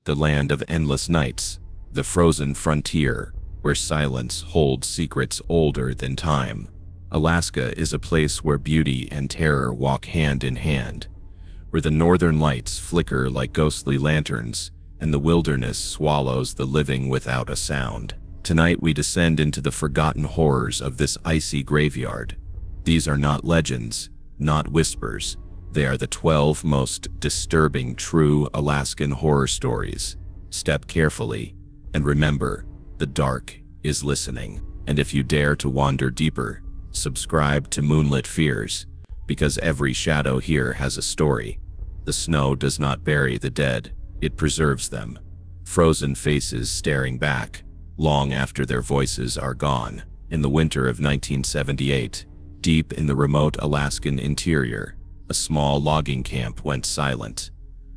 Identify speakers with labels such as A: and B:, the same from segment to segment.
A: the land of endless nights, the frozen frontier, where silence holds secrets older than time. Alaska is a place where beauty and terror walk hand in hand, where the northern lights flicker like ghostly lanterns, and the wilderness swallows the living without a sound. Tonight we descend into the forgotten horrors of this icy graveyard. These are not legends, not whispers. They are the 12 most disturbing true Alaskan horror stories. Step carefully, and remember, the dark is listening. And if you dare to wander deeper, subscribe to Moonlit Fears, because every shadow here has a story. The snow does not bury the dead, it preserves them. Frozen faces staring back, long after their voices are gone. In the winter of 1978, deep in the remote Alaskan interior, a small logging camp went silent.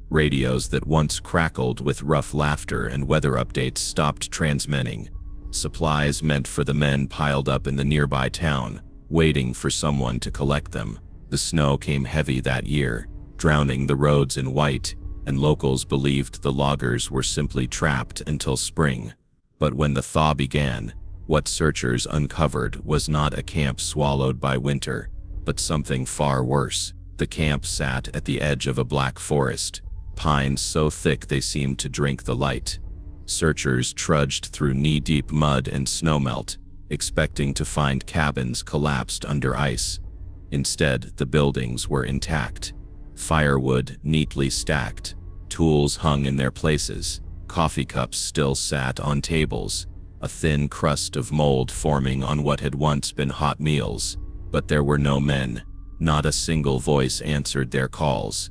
A: Radios that once crackled with rough laughter and weather updates stopped transmitting. Supplies meant for the men piled up in the nearby town, waiting for someone to collect them. The snow came heavy that year, drowning the roads in white, and locals believed the loggers were simply trapped until spring. But when the thaw began, what searchers uncovered was not a camp swallowed by winter, but something far worse. The camp sat at the edge of a black forest, pines so thick they seemed to drink the light. Searchers trudged through knee-deep mud and snowmelt, expecting to find cabins collapsed under ice. Instead, the buildings were intact. Firewood neatly stacked, tools hung in their places, coffee cups still sat on tables, a thin crust of mold forming on what had once been hot meals. But there were no men. Not a single voice answered their calls.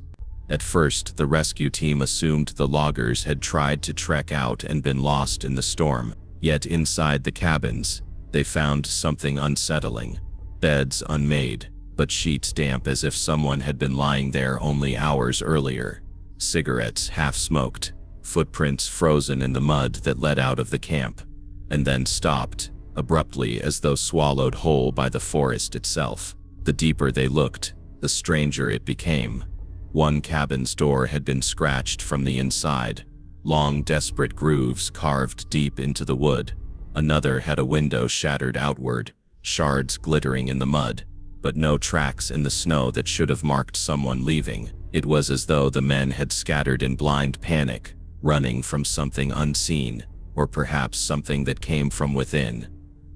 A: At first, the rescue team assumed the loggers had tried to trek out and been lost in the storm. Yet inside the cabins, they found something unsettling. Beds unmade, but sheets damp as if someone had been lying there only hours earlier. Cigarettes half-smoked, footprints frozen in the mud that led out of the camp, and then stopped, abruptly as though swallowed whole by the forest itself. The deeper they looked, the stranger it became. One cabin's door had been scratched from the inside, long desperate grooves carved deep into the wood. Another had a window shattered outward, shards glittering in the mud, but no tracks in the snow that should have marked someone leaving. It was as though the men had scattered in blind panic, running from something unseen, or perhaps something that came from within.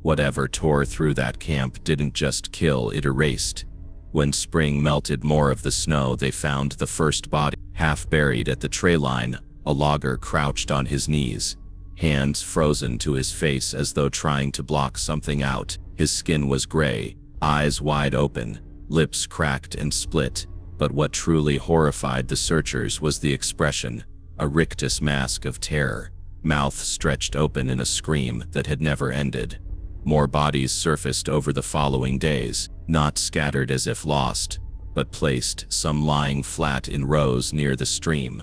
A: Whatever tore through that camp didn't just kill, it erased. When spring melted more of the snow, they found the first body, half buried at the tray line, a logger crouched on his knees, hands frozen to his face as though trying to block something out. His skin was gray, eyes wide open, lips cracked and split. But what truly horrified the searchers was the expression, a rictus mask of terror, mouth stretched open in a scream that had never ended. More bodies surfaced over the following days, not scattered as if lost, but placed, some lying flat in rows near the stream,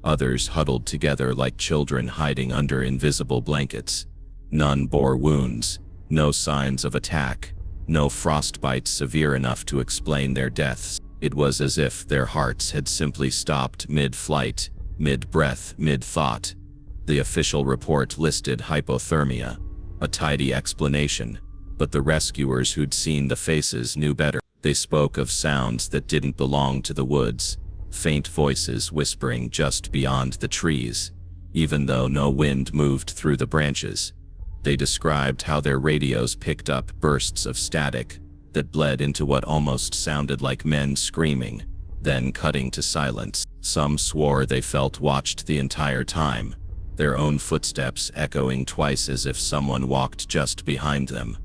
A: others huddled together like children hiding under invisible blankets. None bore wounds, no signs of attack, no frostbites severe enough to explain their deaths. It was as if their hearts had simply stopped mid-flight, mid-breath, mid-thought. The official report listed hypothermia, a tidy explanation, but the rescuers who'd seen the faces knew better. They spoke of sounds that didn't belong to the woods, faint voices whispering just beyond the trees, even though no wind moved through the branches. They described how their radios picked up bursts of static that bled into what almost sounded like men screaming, then cutting to silence. Some swore they felt watched the entire time, their own footsteps echoing twice as if someone walked just behind them.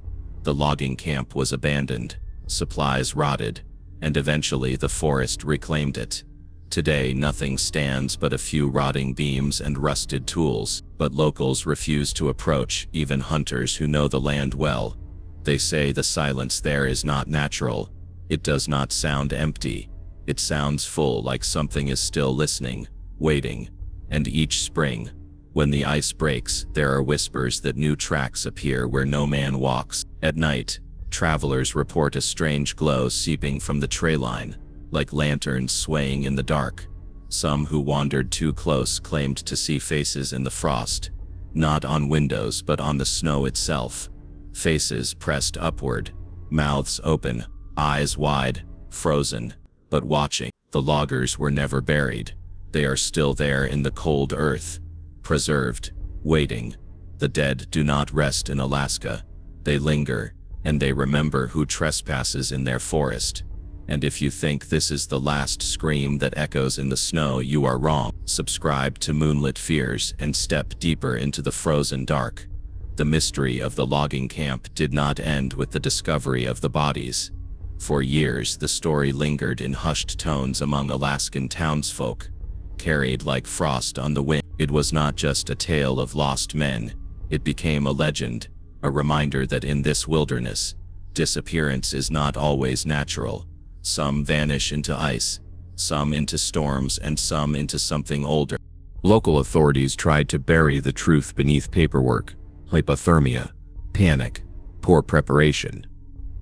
A: The logging camp was abandoned, supplies rotted, and eventually the forest reclaimed it. Today nothing stands but a few rotting beams and rusted tools, but locals refuse to approach, even hunters who know the land well. They say the silence there is not natural. It does not sound empty. It sounds full, like something is still listening, waiting. And each spring, when the ice breaks, there are whispers that new tracks appear where no man walks. At night, travelers report a strange glow seeping from the tray line, like lanterns swaying in the dark. Some who wandered too close claimed to see faces in the frost, not on windows but on the snow itself. Faces pressed upward, mouths open, eyes wide, frozen, but watching. The loggers were never buried. They are still there in the cold earth, preserved, waiting. The dead do not rest in Alaska. They linger, and they remember who trespasses in their forest. And if you think this is the last scream that echoes in the snow, you are wrong. Subscribe to Moonlit Fears and step deeper into the frozen dark. The mystery of the logging camp did not end with the discovery of the bodies. For years, the story lingered in hushed tones among Alaskan townsfolk, carried like frost on the wind. It was not just a tale of lost men. It became a legend, a reminder that in this wilderness, disappearance is not always natural. Some vanish into ice, some into storms, and some into something older. Local authorities tried to bury the truth beneath paperwork: hypothermia, panic, poor preparation.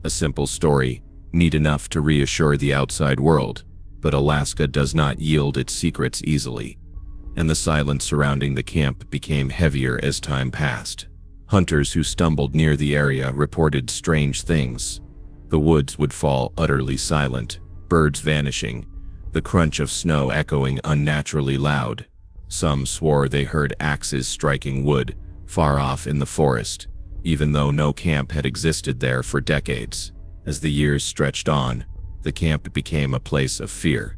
A: A simple story, neat enough to reassure the outside world, but Alaska does not yield its secrets easily, and the silence surrounding the camp became heavier as time passed. Hunters who stumbled near the area reported strange things. The woods would fall utterly silent, birds vanishing, the crunch of snow echoing unnaturally loud. Some swore they heard axes striking wood, far off in the forest, even though no camp had existed there for decades. As the years stretched on, the camp became a place of fear,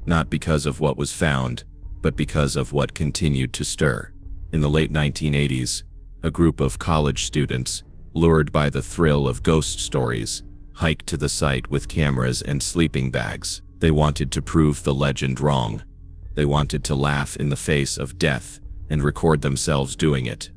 A: not because of what was found, but because of what continued to stir. In the late 1980s, a group of college students, lured by the thrill of ghost stories, hiked to the site with cameras and sleeping bags. They wanted to prove the legend wrong. They wanted to laugh in the face of death and record themselves doing it.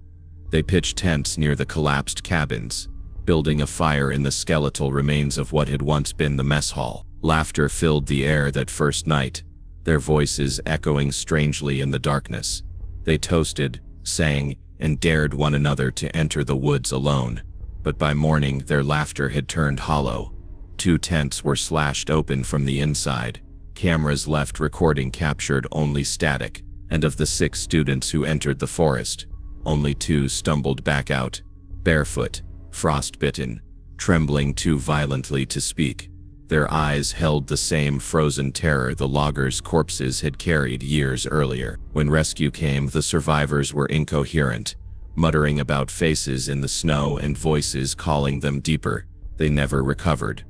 A: They pitched tents near the collapsed cabins, building a fire in the skeletal remains of what had once been the mess hall. Laughter filled the air that first night, their voices echoing strangely in the darkness. They toasted, sang, and dared one another to enter the woods alone. But by morning, their laughter had turned hollow. 2 tents were slashed open from the inside. Cameras left recording captured only static, and of the 6 students who entered the forest, only 2 stumbled back out, barefoot, frostbitten, trembling too violently to speak. Their eyes held the same frozen terror the loggers' corpses had carried years earlier. When rescue came, the survivors were incoherent, muttering about faces in the snow and voices calling them deeper. They never recovered.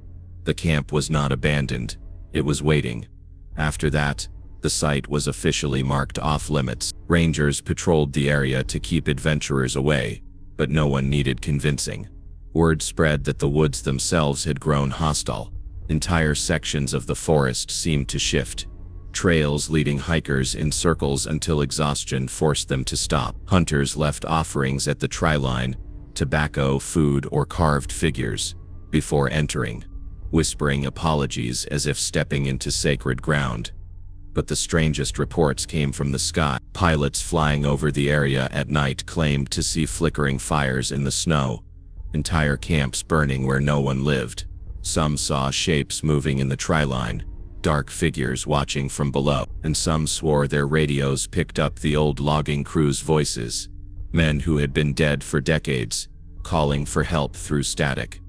A: The camp was not abandoned. It was waiting. After that, the site was officially marked off-limits. Rangers patrolled the area to keep adventurers away, but no one needed convincing. Word spread that the woods themselves had grown hostile. Entire sections of the forest seemed to shift, trails leading hikers in circles until exhaustion forced them to stop. Hunters left offerings at the tri-line, tobacco, food, or carved figures, before entering, whispering apologies as if stepping into sacred ground. But the strangest reports came from the sky. Pilots flying over the area at night claimed to see flickering fires in the snow, entire camps burning where no one lived. Some saw shapes moving in the tri-line, dark figures watching from below, and some swore their radios picked up the old logging crew's voices, men who had been dead for decades, calling for help through static.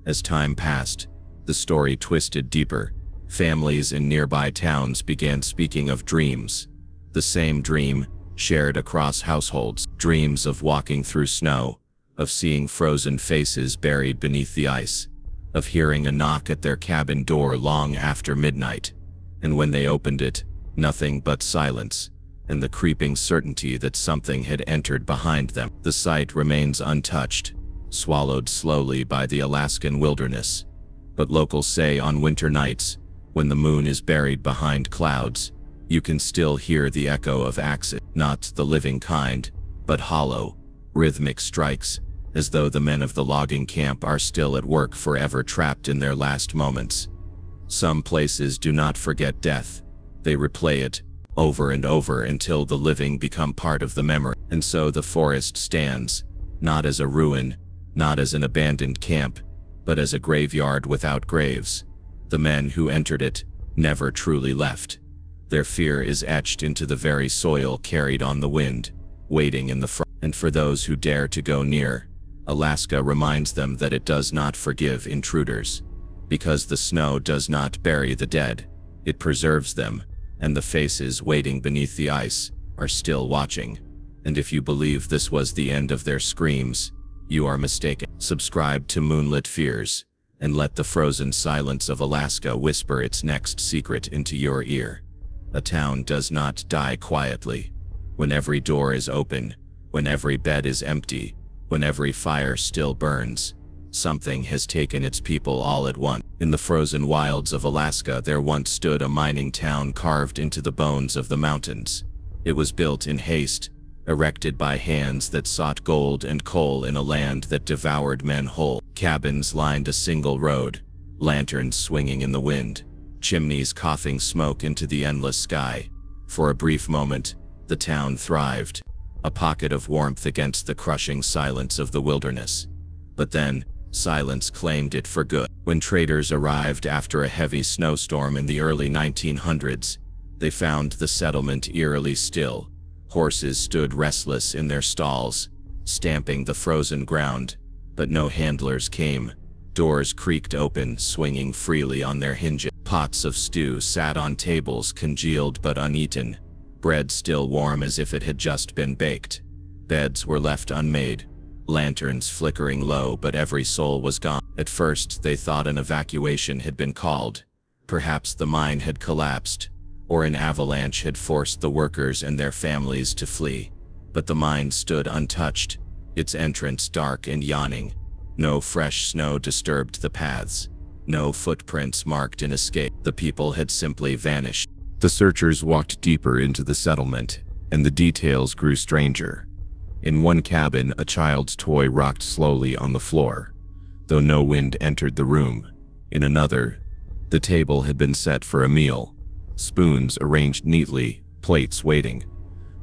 A: As time passed, the story twisted deeper. Families in nearby towns began speaking of dreams. The same dream, shared across households. Dreams of walking through snow, of seeing frozen faces buried beneath the ice, of hearing a knock at their cabin door long after midnight. And when they opened it, nothing but silence, and the creeping certainty that something had entered behind them. The site remains untouched, swallowed slowly by the Alaskan wilderness. But locals say on winter nights, when the moon is buried behind clouds, you can still hear the echo of axes, not the living kind, but hollow, rhythmic strikes, as though the men of the logging camp are still at work, forever trapped in their last moments. Some places do not forget death. They replay it, over and over until the living become part of the memory. And so the forest stands, not as a ruin, not as an abandoned camp, but as a graveyard without graves. The men who entered it never truly left. Their fear is etched into the very soil carried on the wind, waiting in the front. And for those who dare to go near, Alaska reminds them that it does not forgive intruders. Because the snow does not bury the dead, it preserves them, and the faces waiting beneath the ice are still watching. And if you believe this was the end of their screams, you are mistaken. Subscribe to Moonlit Fears, and let the frozen silence of Alaska whisper its next secret into your ear. A town does not die quietly. When every door is open, when every bed is empty, when every fire still burns, something has taken its people all at once. In the frozen wilds of Alaska, there once stood a mining town carved into the bones of the mountains. It was built in haste, erected by hands that sought gold and coal in a land that devoured men whole. Cabins lined a single road, lanterns swinging in the wind, chimneys coughing smoke into the endless sky. For a brief moment, the town thrived, a pocket of warmth against the crushing silence of the wilderness. But then, silence claimed it for good. When traders arrived after a heavy snowstorm in the early 1900s, they found the settlement eerily still. Horses stood restless in their stalls, stamping the frozen ground, but no handlers came. Doors creaked open, swinging freely on their hinges. Pots of stew sat on tables, congealed but uneaten, bread still warm as if it had just been baked. Beds were left unmade, lanterns flickering low, but every soul was gone. At first, they thought an evacuation had been called. Perhaps the mine had collapsed, or an avalanche had forced the workers and their families to flee. But the mine stood untouched, its entrance dark and yawning. No fresh snow disturbed the paths. No footprints marked an escape. The people had simply vanished. The searchers walked deeper into the settlement, and the details grew stranger. In one cabin, a child's toy rocked slowly on the floor, though no wind entered the room. In another, the table had been set for a meal, spoons arranged neatly, plates waiting.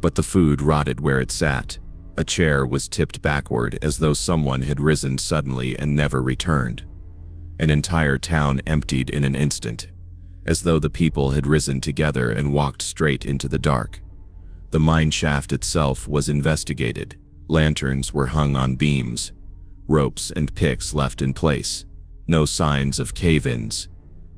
A: But the food rotted where it sat. A chair was tipped backward as though someone had risen suddenly and never returned. An entire town emptied in an instant, as though the people had risen together and walked straight into the dark. The mine shaft itself was investigated. Lanterns were hung on beams, ropes and picks left in place. No signs of cave-ins,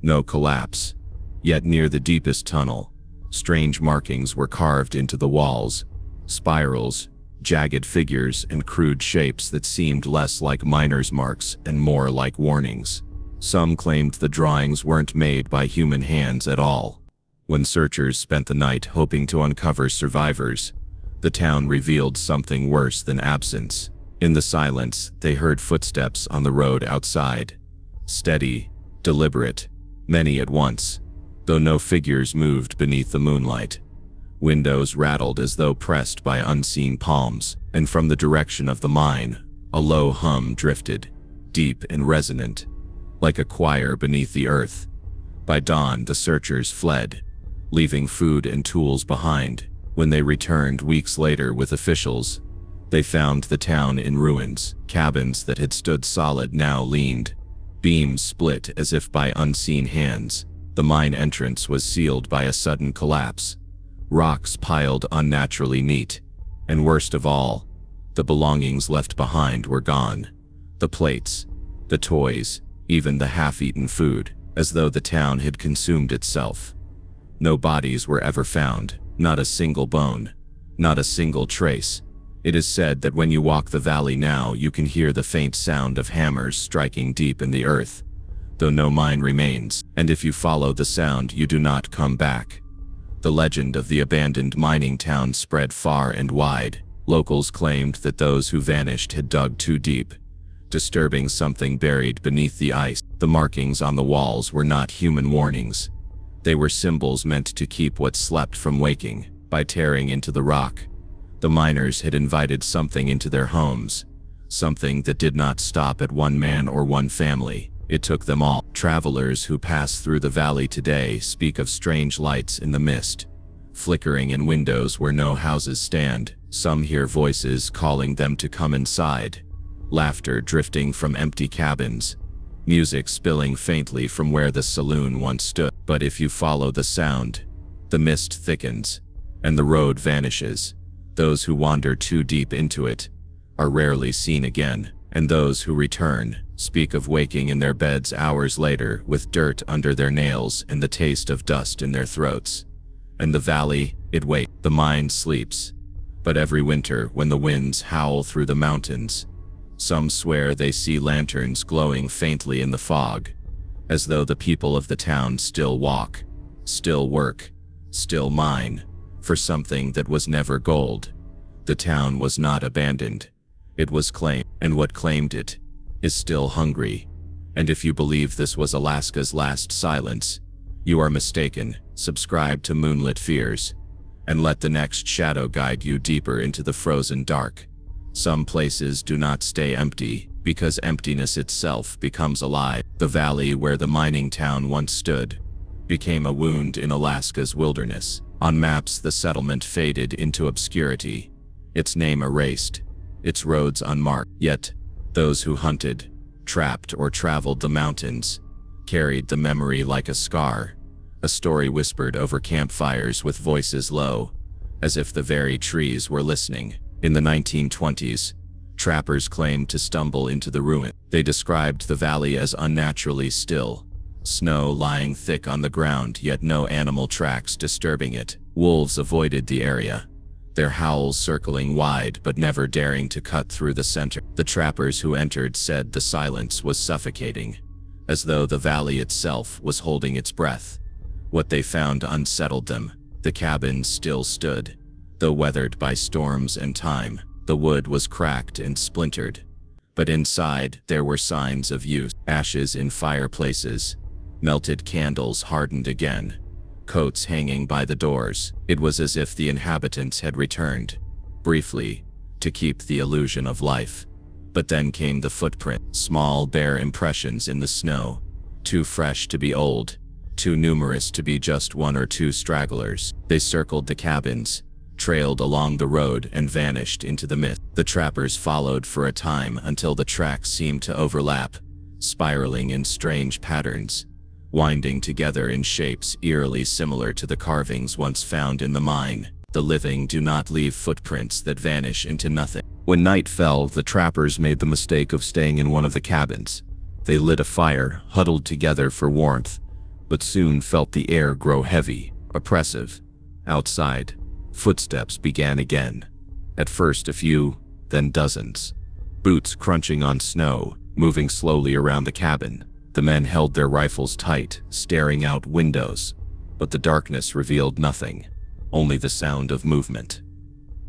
A: no collapse. Yet near the deepest tunnel, strange markings were carved into the walls, spirals, jagged figures, and crude shapes that seemed less like miners' marks and more like warnings. Some claimed the drawings weren't made by human hands at all. When searchers spent the night hoping to uncover survivors, the town revealed something worse than absence. In the silence, they heard footsteps on the road outside. Steady, deliberate, many at once, though no figures moved beneath the moonlight. Windows rattled as though pressed by unseen palms, and from the direction of the mine, a low hum drifted, deep and resonant, like a choir beneath the earth. By dawn, the searchers fled, leaving food and tools behind. When they returned weeks later with officials, they found the town in ruins. Cabins that had stood solid now leaned, beams split as if by unseen hands. The mine entrance was sealed by a sudden collapse. Rocks piled unnaturally neat, and worst of all, the belongings left behind were gone. The plates, the toys, even the half-eaten food, as though the town had consumed itself. No bodies were ever found, not a single bone, not a single trace. It is said that when you walk the valley now, you can hear the faint sound of hammers striking deep in the earth, though no mine remains, and if you follow the sound, you do not come back. The legend of the abandoned mining town spread far and wide. Locals claimed that those who vanished had dug too deep, disturbing something buried beneath the ice. The markings on the walls were not human warnings. They were symbols meant to keep what slept from waking. By tearing into the rock, the miners had invited something into their homes, something that did not stop at one man or one family. It took them all. Travelers who pass through the valley today speak of strange lights in the mist, flickering in windows where no houses stand. Some hear voices calling them to come inside, laughter drifting from empty cabins, music spilling faintly from where the saloon once stood. But if you follow the sound, The mist thickens, and the road vanishes. Those who wander too deep into it are rarely seen again, and those who return speak of waking in their beds hours later with dirt under their nails and the taste of dust in their throats. And the valley, it waits. The mind sleeps. But every winter, when the winds howl through the mountains, some swear they see lanterns glowing faintly in the fog, as though the people of the town still walk, still work, still mine, for something that was never gold. The town was not abandoned. It was claimed, and what claimed it is still hungry. And if you believe this was Alaska's last silence, you are mistaken. Subscribe to Moonlit Fears, and let the next shadow guide you deeper into the frozen dark. Some places do not stay empty, because emptiness itself becomes alive. The valley where the mining town once stood became a wound in Alaska's wilderness. On maps, the settlement faded into obscurity, its name erased, its roads unmarked. Yet, those who hunted, trapped, or traveled the mountains carried the memory like a scar, a story whispered over campfires with voices low, as if the very trees were listening. In the 1920s, trappers claimed to stumble into the ruin. They described the valley as unnaturally still, snow lying thick on the ground, yet no animal tracks disturbing it. Wolves avoided the area, their howls circling wide but never daring to cut through the center. The trappers who entered said the silence was suffocating, as though the valley itself was holding its breath. What they found unsettled them. The cabins still stood, though weathered by storms and time. The wood was cracked and splintered, but inside there were signs of use. Ashes in fireplaces, melted candles hardened again, coats hanging by the doors. It was as if the inhabitants had returned, briefly, to keep the illusion of life. But then came the footprint, small bare impressions in the snow, too fresh to be old, too numerous to be just one or two stragglers. They circled the cabins, trailed along the road, and vanished into the mist. The trappers followed for a time until the tracks seemed to overlap, spiraling in strange patterns, winding together in shapes eerily similar to the carvings once found in the mine. The living do not leave footprints that vanish into nothing. When night fell, the trappers made the mistake of staying in one of the cabins. They lit a fire, huddled together for warmth, but soon felt the air grow heavy, oppressive. Outside, footsteps began again. At first a few, then dozens. Boots crunching on snow, moving slowly around the cabin. The men held their rifles tight, staring out windows, but the darkness revealed nothing, only the sound of movement.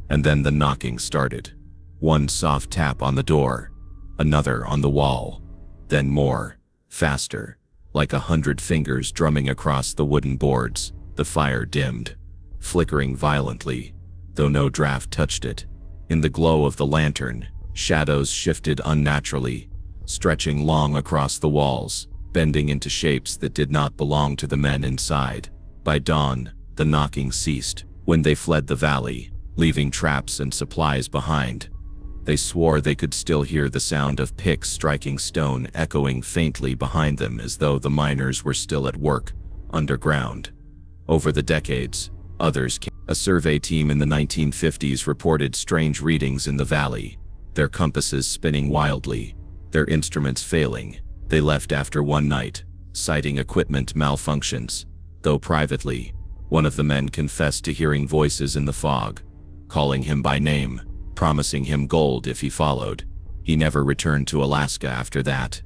A: And then the knocking started. One soft tap on the door, another on the wall, then more, faster, like 100 fingers drumming across the wooden boards. The fire dimmed, flickering violently, though no draft touched it. In the glow of the lantern, shadows shifted unnaturally, stretching long across the walls, bending into shapes that did not belong to the men inside. By dawn, the knocking ceased. When they fled the valley, leaving traps and supplies behind, they swore they could still hear the sound of picks striking stone echoing faintly behind them, as though the miners were still at work, underground. Over the decades, others came. A survey team in the 1950s reported strange readings in the valley, their compasses spinning wildly, their instruments failing. They left after one night, citing equipment malfunctions, though privately, one of the men confessed to hearing voices in the fog, calling him by name, promising him gold if he followed. He never returned to Alaska after that.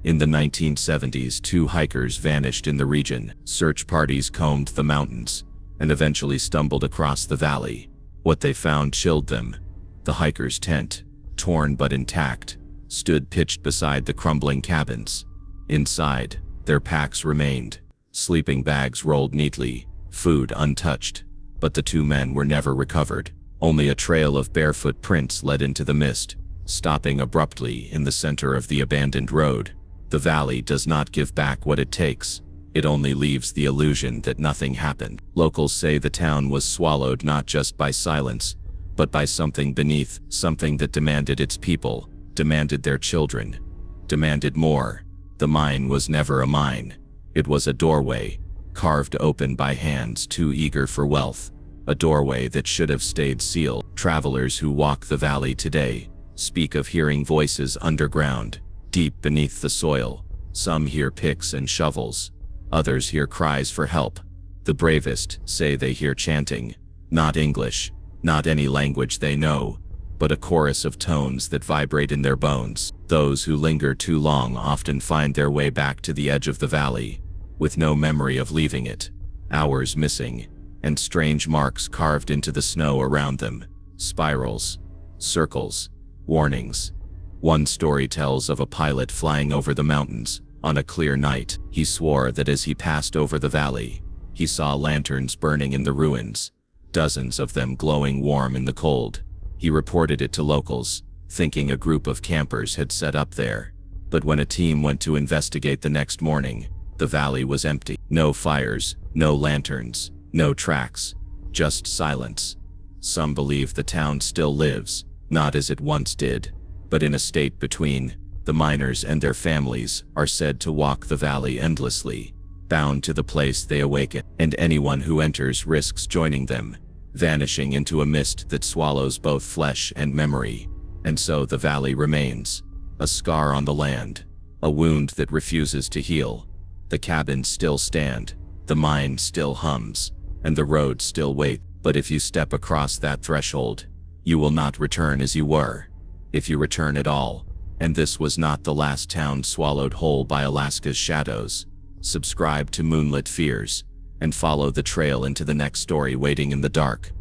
A: In the 1970s, 2 hikers vanished in the region. Search parties combed the mountains, and eventually stumbled across the valley. What they found chilled them. The hikers' tent, torn but intact, stood pitched beside the crumbling cabins. Inside, their packs remained, sleeping bags rolled neatly, food untouched, but the 2 men were never recovered. Only a trail of barefoot prints led into the mist, stopping abruptly in the center of the abandoned road. The valley does not give back what it takes. It only leaves the illusion that nothing happened. Locals say the town was swallowed not just by silence, but by something beneath, something that demanded its people, demanded their children, demanded more. The mine was never a mine. It was a doorway, carved open by hands too eager for wealth, a doorway that should have stayed sealed. Travelers who walk the valley today speak of hearing voices underground, deep beneath the soil. Some hear picks and shovels, others hear cries for help. The bravest say they hear chanting, not English, not any language they know, but a chorus of tones that vibrate in their bones. Those who linger too long often find their way back to the edge of the valley, with no memory of leaving it, hours missing, and strange marks carved into the snow around them, spirals, circles, warnings. One story tells of a pilot flying over the mountains. On a clear night, he swore that as he passed over the valley, he saw lanterns burning in the ruins, dozens of them glowing warm in the cold. He reported it to locals, thinking a group of campers had set up there. But when a team went to investigate the next morning, the valley was empty. No fires, no lanterns, no tracks, just silence. Some believe the town still lives, not as it once did, but in a state between. The miners and their families are said to walk the valley endlessly, bound to the place they awaken, and anyone who enters risks joining them, vanishing into a mist that swallows both flesh and memory. And so the valley remains, a scar on the land, a wound that refuses to heal. The cabins still stand, the mine still hums, and the road still waits. But if you step across that threshold, you will not return as you were, if you return at all. And this was not the last town swallowed whole by Alaska's shadows. Subscribe to Moonlit Fears, and follow the trail into the next story waiting in the dark.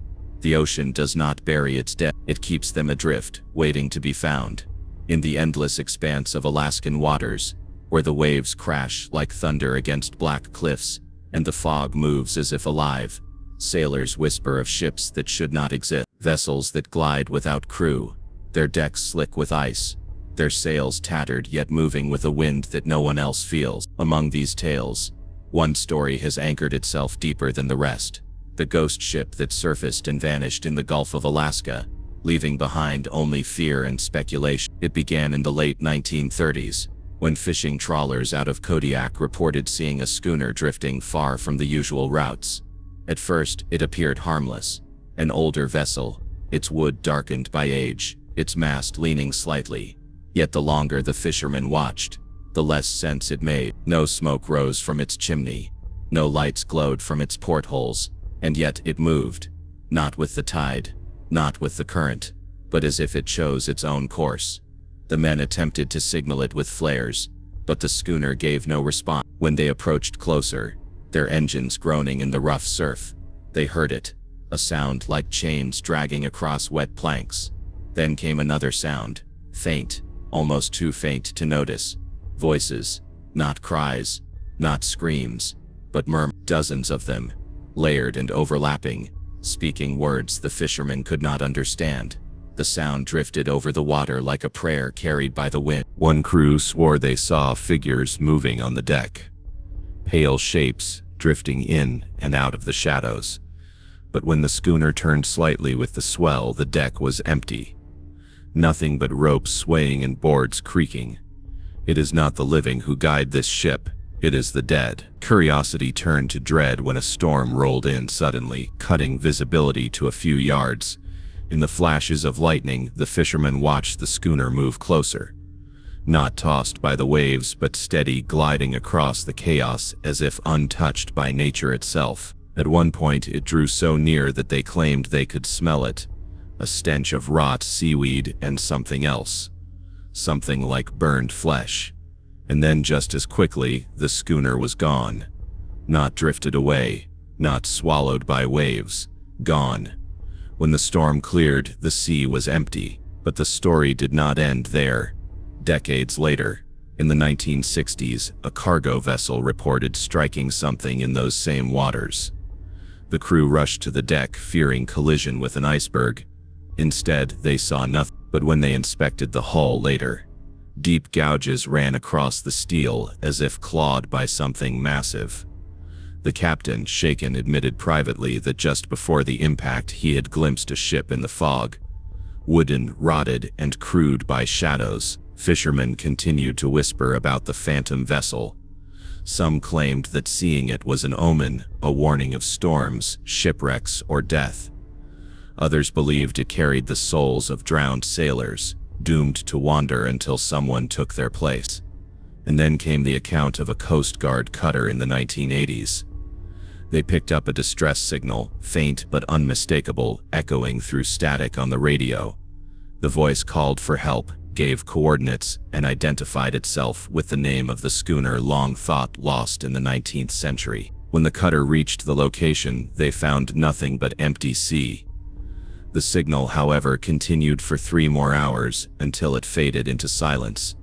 A: The ocean does not bury its dead, it keeps them adrift, waiting to be found. In the endless expanse of Alaskan waters, where the waves crash like thunder against black cliffs, and the fog moves as if alive, sailors whisper of ships that should not exist, vessels that glide without crew, their decks slick with ice, their sails tattered yet moving with a wind that no one else feels. Among these tales, one story has anchored itself deeper than the rest. The ghost ship that surfaced and vanished in the Gulf of Alaska, leaving behind only fear and speculation. It began in the late 1930s, when fishing trawlers out of Kodiak reported seeing a schooner drifting far from the usual routes. At first, it appeared harmless, an older vessel, its wood darkened by age, its mast leaning slightly. Yet the longer the fishermen watched, the less sense it made. No smoke rose from its chimney, no lights glowed from its portholes, and yet it moved, not with the tide, not with the current, but as if it chose its own course. The men attempted to signal it with flares, but the schooner gave no response. When they approached closer, their engines groaning in the rough surf, they heard it, a sound like chains dragging across wet planks. Then came another sound, faint, almost too faint to notice. Voices, not cries, not screams, but murmurs, dozens of them, layered and overlapping, speaking words the fishermen could not understand. The sound drifted over the water like a prayer carried by the wind. One crew swore they saw figures moving on the deck, pale shapes drifting in and out of the shadows. But when the schooner turned slightly with the swell, the deck was empty. Nothing but ropes swaying and boards creaking. It is not the living who guide this ship, it is the dead. Curiosity turned to dread when a storm rolled in suddenly, cutting visibility to a few yards. In the flashes of lightning, the fishermen watched the schooner move closer. Not tossed by the waves, but steady, gliding across the chaos as if untouched by nature itself. At one point, it drew so near that they claimed they could smell it. A stench of rot seaweed and something else. Something like burned flesh. And then just as quickly, the schooner was gone. Not drifted away, not swallowed by waves, gone. When the storm cleared, the sea was empty, but the story did not end there. Decades later, in the 1960s, a cargo vessel reported striking something in those same waters. The crew rushed to the deck, fearing collision with an iceberg. Instead, they saw nothing, but when they inspected the hull later, deep gouges ran across the steel as if clawed by something massive. The captain, shaken, admitted privately that just before the impact he had glimpsed a ship in the fog, wooden, rotted, and crude by shadows. Fishermen continued to whisper about the phantom vessel. Some claimed that seeing it was an omen, a warning of storms, shipwrecks, or death. Others believed it carried the souls of drowned sailors, doomed to wander until someone took their place. And then came the account of a Coast Guard cutter in the 1980s. They picked up a distress signal, faint but unmistakable, echoing through static on the radio. The voice called for help, gave coordinates, and identified itself with the name of the schooner long thought lost in the 19th century. When the cutter reached the location, they found nothing but empty sea. The signal, however, continued for 3 more hours until it faded into silence.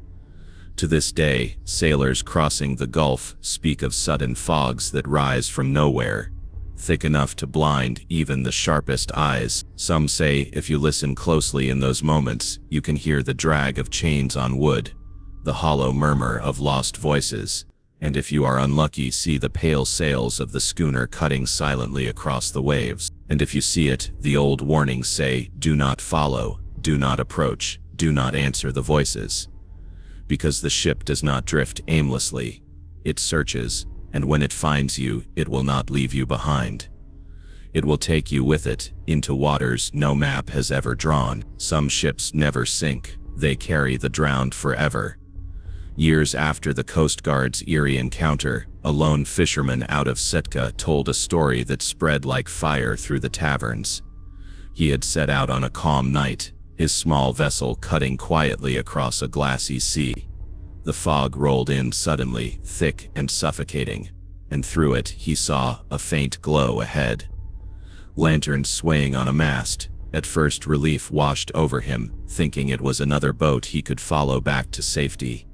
A: To this day, sailors crossing the Gulf speak of sudden fogs that rise from nowhere, thick enough to blind even the sharpest eyes. Some say if you listen closely in those moments, you can hear the drag of chains on wood, the hollow murmur of lost voices, and if you are unlucky, see the pale sails of the schooner cutting silently across the waves. And if you see it, the old warnings say, do not follow, do not approach, do not answer the voices. Because the ship does not drift aimlessly. It searches, and when it finds you, it will not leave you behind. It will take you with it, into waters no map has ever drawn. Some ships never sink, they carry the drowned forever. Years after the Coast Guard's eerie encounter, a lone fisherman out of Sitka told a story that spread like fire through the taverns. He had set out on a calm night, his small vessel cutting quietly across a glassy sea. The fog rolled in suddenly, thick and suffocating, and through it he saw a faint glow ahead. Lanterns swaying on a mast. At first relief washed over him, thinking it was another boat he could follow back to safety.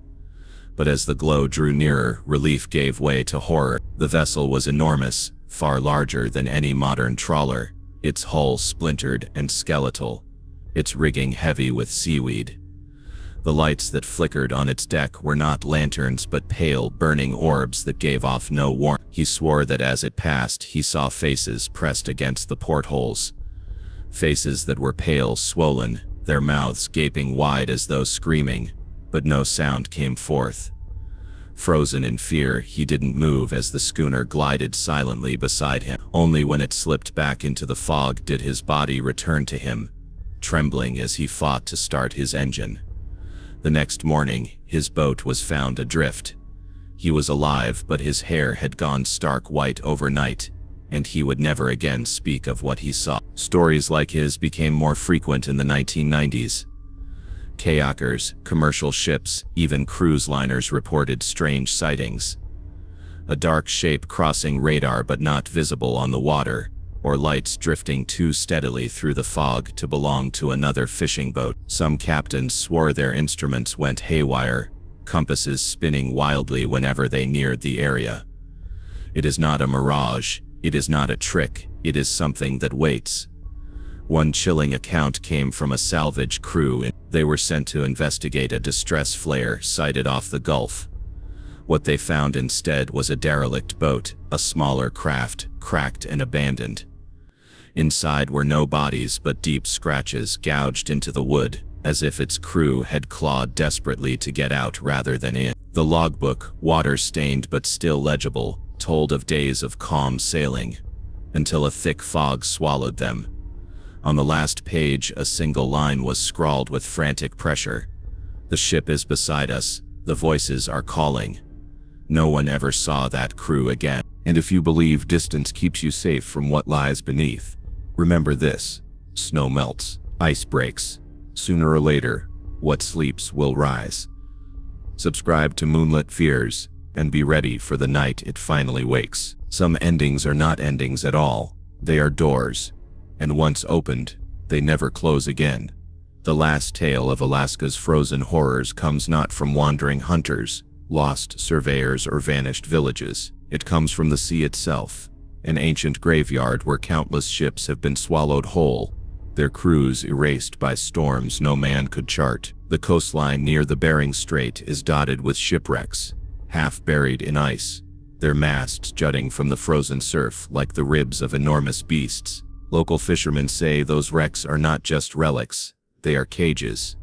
A: But as the glow drew nearer, relief gave way to horror. The vessel was enormous, far larger than any modern trawler, its hull splintered and skeletal, its rigging heavy with seaweed. The lights that flickered on its deck were not lanterns but pale, burning orbs that gave off no warmth. He swore that as it passed, he saw faces pressed against the portholes. Faces that were pale, swollen, their mouths gaping wide as though screaming, but no sound came forth. Frozen in fear, he didn't move as the schooner glided silently beside him. Only when it slipped back into the fog did his body return to him, trembling as he fought to start his engine. The next morning, his boat was found adrift. He was alive, but his hair had gone stark white overnight, and he would never again speak of what he saw. Stories like his became more frequent in the 1990s. Kayakers, commercial ships, even cruise liners reported strange sightings. A dark shape crossing radar but not visible on the water, or lights drifting too steadily through the fog to belong to another fishing boat. Some captains swore their instruments went haywire, compasses spinning wildly whenever they neared the area. It is not a mirage, it is not a trick, it is something that waits. One chilling account came from a salvage crew. They were sent to investigate a distress flare sighted off the Gulf. What they found instead was a derelict boat, a smaller craft, cracked and abandoned. Inside were no bodies but deep scratches gouged into the wood, as if its crew had clawed desperately to get out rather than in. The logbook, water-stained but still legible, told of days of calm sailing, until a thick fog swallowed them. On the last page, a single line was scrawled with frantic pressure. The ship is beside us, the voices are calling. No one ever saw that crew again. And if you believe distance keeps you safe from what lies beneath, remember this: snow melts, ice breaks. Sooner or later, what sleeps will rise. Subscribe to Moonlit Fears, and be ready for the night it finally wakes. Some endings are not endings at all, they are doors. And once opened, they never close again. The last tale of Alaska's frozen horrors comes not from wandering hunters, lost surveyors, or vanished villages. It comes from the sea itself, an ancient graveyard where countless ships have been swallowed whole, their crews erased by storms no man could chart. The coastline near the Bering Strait is dotted with shipwrecks, half buried in ice, their masts jutting from the frozen surf like the ribs of enormous beasts. Local fishermen say those wrecks are not just relics, they are cages.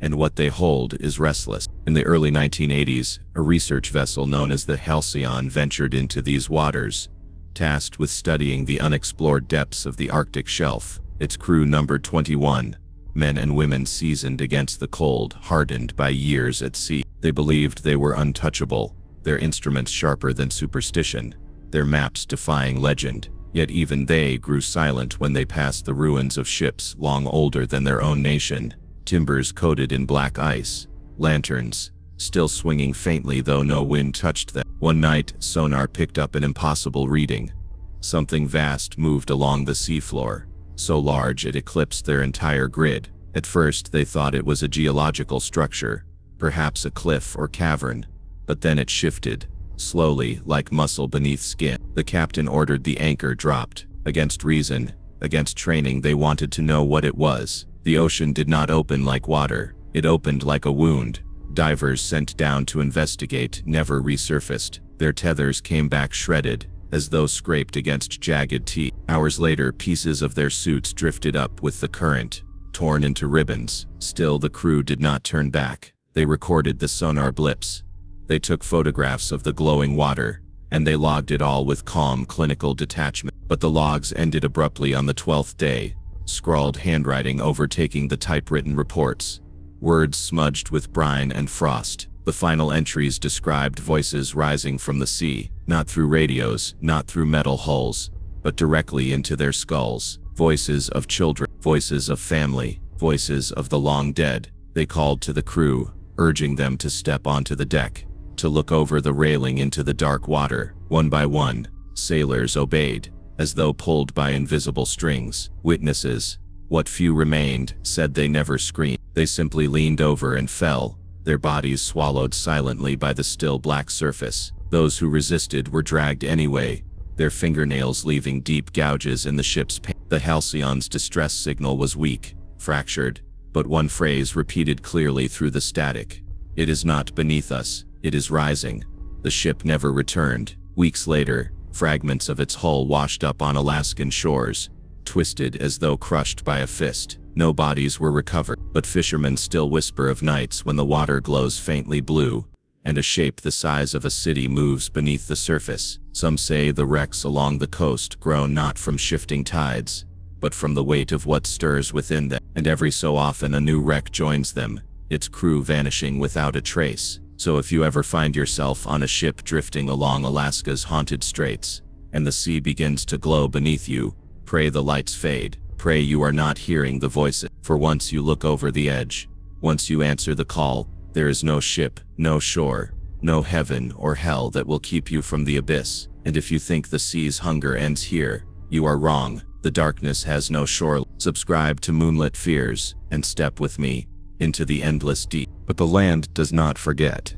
A: and what they hold is restless. In the early 1980s, a research vessel known as the Halcyon ventured into these waters, tasked with studying the unexplored depths of the Arctic shelf. Its crew numbered 21, men and women seasoned against the cold, hardened by years at sea. They believed they were untouchable, their instruments sharper than superstition, their maps defying legend. Yet even they grew silent when they passed the ruins of ships long older than their own nation, timbers coated in black ice, lanterns still swinging faintly though no wind touched them. One night, sonar picked up an impossible reading. Something vast moved along the seafloor, so large it eclipsed their entire grid. At first they thought it was a geological structure, perhaps a cliff or cavern, but then it shifted, slowly, like muscle beneath skin. The captain ordered the anchor dropped. Against reason, against training, they wanted to know what it was. The ocean did not open like water, it opened like a wound. Divers sent down to investigate never resurfaced. Their tethers came back shredded, as though scraped against jagged teeth. Hours later, pieces of their suits drifted up with the current, torn into ribbons. Still, the crew did not turn back. They recorded the sonar blips. They took photographs of the glowing water, and they logged it all with calm, clinical detachment. But the logs ended abruptly on the 12th day, scrawled handwriting overtaking the typewritten reports, words smudged with brine and frost. The final entries described voices rising from the sea, not through radios, not through metal hulls, but directly into their skulls. Voices of children, voices of family, voices of the long dead. They called to the crew, urging them to step onto the deck, to look over the railing into the dark water. One by one, sailors obeyed, as though pulled by invisible strings. Witnesses, what few remained, said they never screamed. They simply leaned over and fell, their bodies swallowed silently by the still black surface. Those who resisted were dragged anyway, their fingernails leaving deep gouges in the ship's paint. The Halcyon's distress signal was weak, fractured, but one phrase repeated clearly through the static. "It is not beneath us, it is rising." The ship never returned. Weeks later, fragments of its hull washed up on Alaskan shores, twisted as though crushed by a fist. No bodies were recovered, but fishermen still whisper of nights when the water glows faintly blue, and a shape the size of a city moves beneath the surface. Some say the wrecks along the coast grow not from shifting tides, but from the weight of what stirs within them. And every so often a new wreck joins them, its crew vanishing without a trace. So if you ever find yourself on a ship drifting along Alaska's haunted straits, and the sea begins to glow beneath you, pray the lights fade. Pray you are not hearing the voices. For once you look over the edge, once you answer the call, there is no ship, no shore, no heaven or hell that will keep you from the abyss. And if you think the sea's hunger ends here, you are wrong. The darkness has no shore. Subscribe to Moonlit Fears, and step with me into the endless deep. But the land does not forget.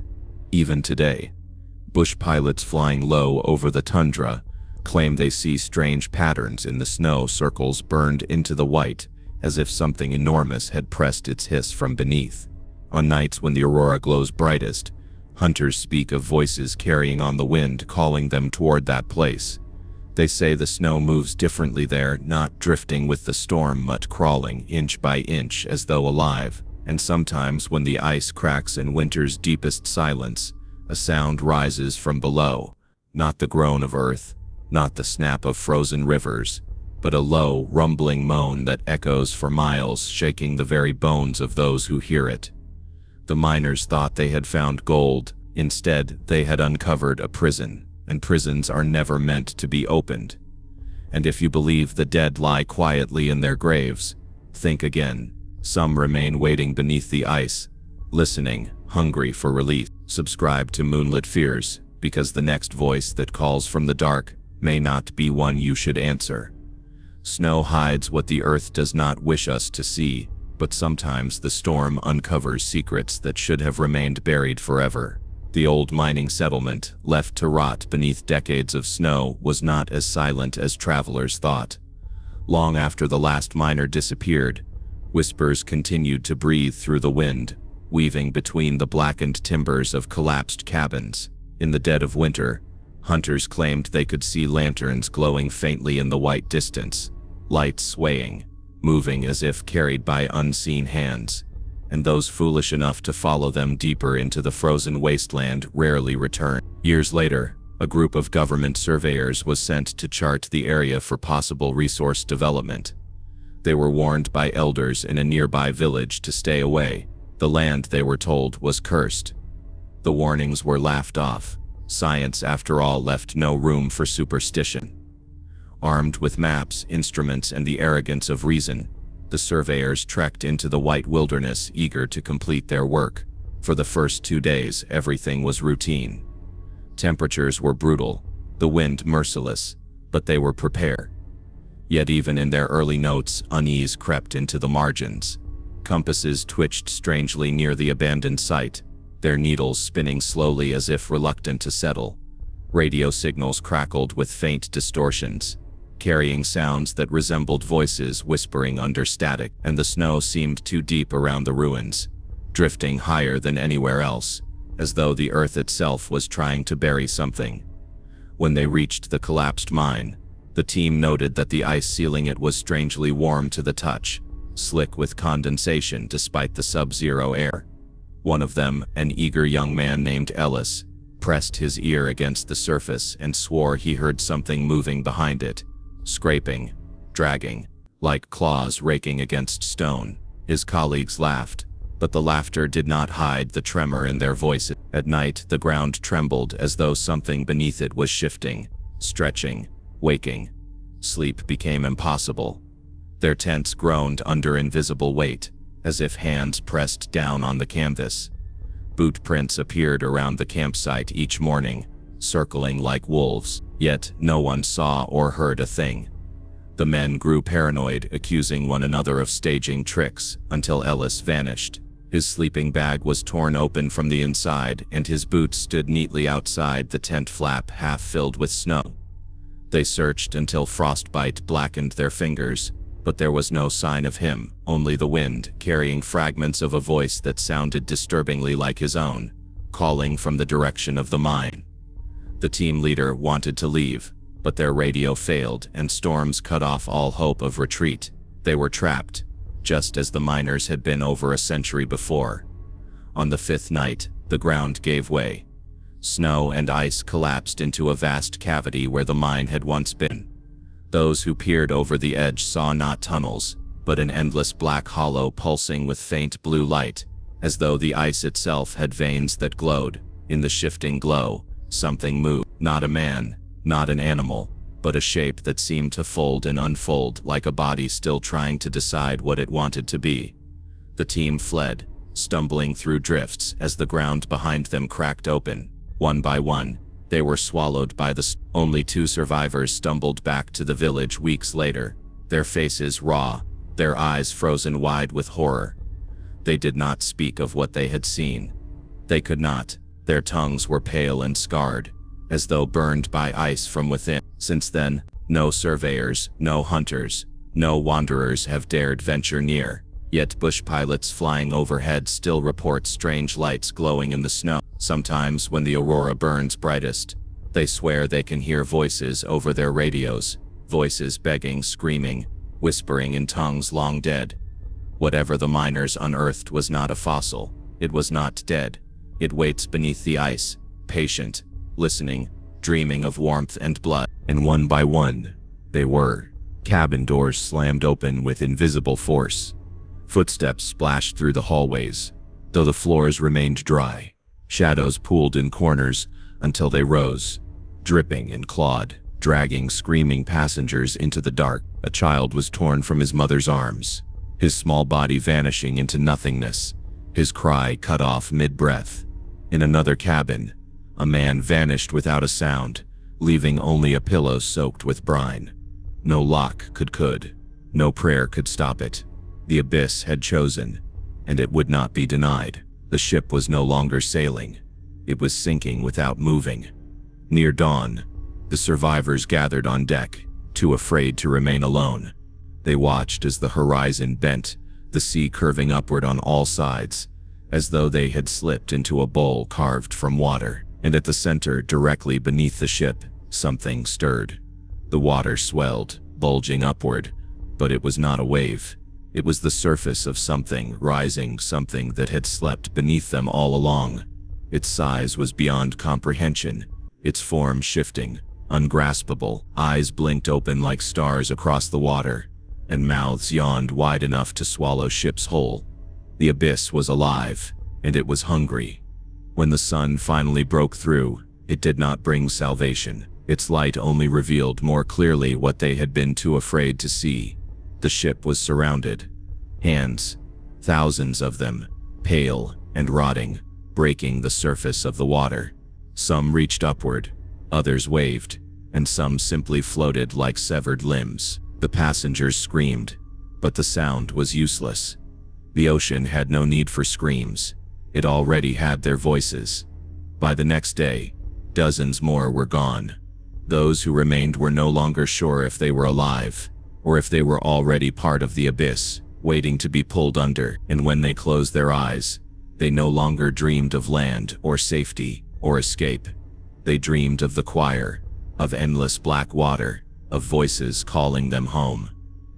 A: Even today, bush pilots flying low over the tundra claim they see strange patterns in the snow, circles burned into the white, as if something enormous had pressed its hiss from beneath. On nights when the aurora glows brightest, hunters speak of voices carrying on the wind, calling them toward that place. They say the snow moves differently there, not drifting with the storm but crawling inch by inch as though alive. And sometimes when the ice cracks in winter's deepest silence, a sound rises from below, not the groan of earth, not the snap of frozen rivers, but a low, rumbling moan that echoes for miles, shaking the very bones of those who hear it. The miners thought they had found gold. Instead, they had uncovered a prison, and prisons are never meant to be opened. And if you believe the dead lie quietly in their graves, think again. Some remain waiting beneath the ice, listening, hungry for relief. Subscribe to Moonlit Fears, because the next voice that calls from the dark may not be one you should answer. Snow hides what the earth does not wish us to see, but sometimes the storm uncovers secrets that should have remained buried forever. The old mining settlement, left to rot beneath decades of snow, was not as silent as travelers thought. Long after the last miner disappeared, whispers continued to breathe through the wind, weaving between the blackened timbers of collapsed cabins. In the dead of winter, hunters claimed they could see lanterns glowing faintly in the white distance, lights swaying, moving as if carried by unseen hands. and those foolish enough to follow them deeper into the frozen wasteland rarely return. Years later, a group of government surveyors was sent to chart the area for possible resource development. They were warned by elders in a nearby village to stay away. The land, they were told, was cursed. The warnings were laughed off. Science, after all, left no room for superstition. Armed with maps, instruments, and the arrogance of reason, the surveyors trekked into the white wilderness, eager to complete their work. For the first 2 days, everything was routine. Temperatures were brutal, the wind merciless, but they were prepared. Yet even in their early notes, unease crept into the margins. Compasses twitched strangely near the abandoned site, their needles spinning slowly as if reluctant to settle. Radio signals crackled with faint distortions, carrying sounds that resembled voices whispering under static, and the snow seemed too deep around the ruins, drifting higher than anywhere else, as though the earth itself was trying to bury something. When they reached the collapsed mine, the team noted that the ice sealing it was strangely warm to the touch, slick with condensation despite the sub-zero air. One of them, an eager young man named Ellis, pressed his ear against the surface and swore he heard something moving behind it, scraping, dragging, like claws raking against stone. His colleagues laughed, but the laughter did not hide the tremor in their voices. At night, the ground trembled as though something beneath it was shifting, stretching, waking. Sleep became impossible. Their tents groaned under invisible weight, as if hands pressed down on the canvas. Boot prints appeared around the campsite each morning, circling like wolves, yet no one saw or heard a thing. The men grew paranoid, accusing one another of staging tricks, until Ellis vanished. His sleeping bag was torn open from the inside, and his boots stood neatly outside the tent flap, half filled with snow. They searched until frostbite blackened their fingers, but there was no sign of him, only the wind, carrying fragments of a voice that sounded disturbingly like his own, calling from the direction of the mine. The team leader wanted to leave, but their radio failed and storms cut off all hope of retreat. They were trapped, just as the miners had been over a century before. On the 5th night, the ground gave way. Snow and ice collapsed into a vast cavity where the mine had once been. Those who peered over the edge saw not tunnels, but an endless black hollow pulsing with faint blue light, as though the ice itself had veins that glowed. In the shifting glow, something moved. Not a man, not an animal, but a shape that seemed to fold and unfold like a body still trying to decide what it wanted to be. The team fled, stumbling through drifts as the ground behind them cracked open. One by one, they were swallowed by the Only 2 survivors stumbled back to the village weeks later, their faces raw, their eyes frozen wide with horror. They did not speak of what they had seen. They could not. Their tongues were pale and scarred, as though burned by ice from within. Since then, no surveyors, no hunters, no wanderers have dared venture near. Yet bush pilots flying overhead still report strange lights glowing in the snow. Sometimes when the aurora burns brightest, they swear they can hear voices over their radios, voices begging, screaming, whispering in tongues long dead. Whatever the miners unearthed was not a fossil. It was not dead. It waits beneath the ice, patient, listening, dreaming of warmth and blood. And one by one, they were. Cabin doors slammed open with invisible force. Footsteps splashed through the hallways, though the floors remained dry. Shadows pooled in corners until they rose, dripping and clawed, dragging screaming passengers into the dark. A child was torn from his mother's arms, his small body vanishing into nothingness, his cry cut off mid-breath. In another cabin, a man vanished without a sound, leaving only a pillow soaked with brine. No lock could, no prayer could stop it. The abyss had chosen, and it would not be denied. The ship was no longer sailing. It was sinking without moving. Near dawn, the survivors gathered on deck, too afraid to remain alone. They watched as the horizon bent, the sea curving upward on all sides, as though they had slipped into a bowl carved from water. And at the center, directly beneath the ship, something stirred. The water swelled, bulging upward, but it was not a wave. It was the surface of something rising, something that had slept beneath them all along. Its size was beyond comprehension, its form shifting, ungraspable. Eyes blinked open like stars across the water, and mouths yawned wide enough to swallow ships whole. The abyss was alive, and it was hungry. When the sun finally broke through, it did not bring salvation. Its light only revealed more clearly what they had been too afraid to see. The ship was surrounded. Hands, thousands of them, pale and rotting, breaking the surface of the water. Some reached upward, others waved, and some simply floated like severed limbs. The passengers screamed, but the sound was useless. The ocean had no need for screams. It already had their voices. By the next day, dozens more were gone. Those who remained were no longer sure if they were alive, or if they were already part of the abyss, waiting to be pulled under. And when they closed their eyes, they no longer dreamed of land or safety or escape. They dreamed of the choir, of endless black water, of voices calling them home.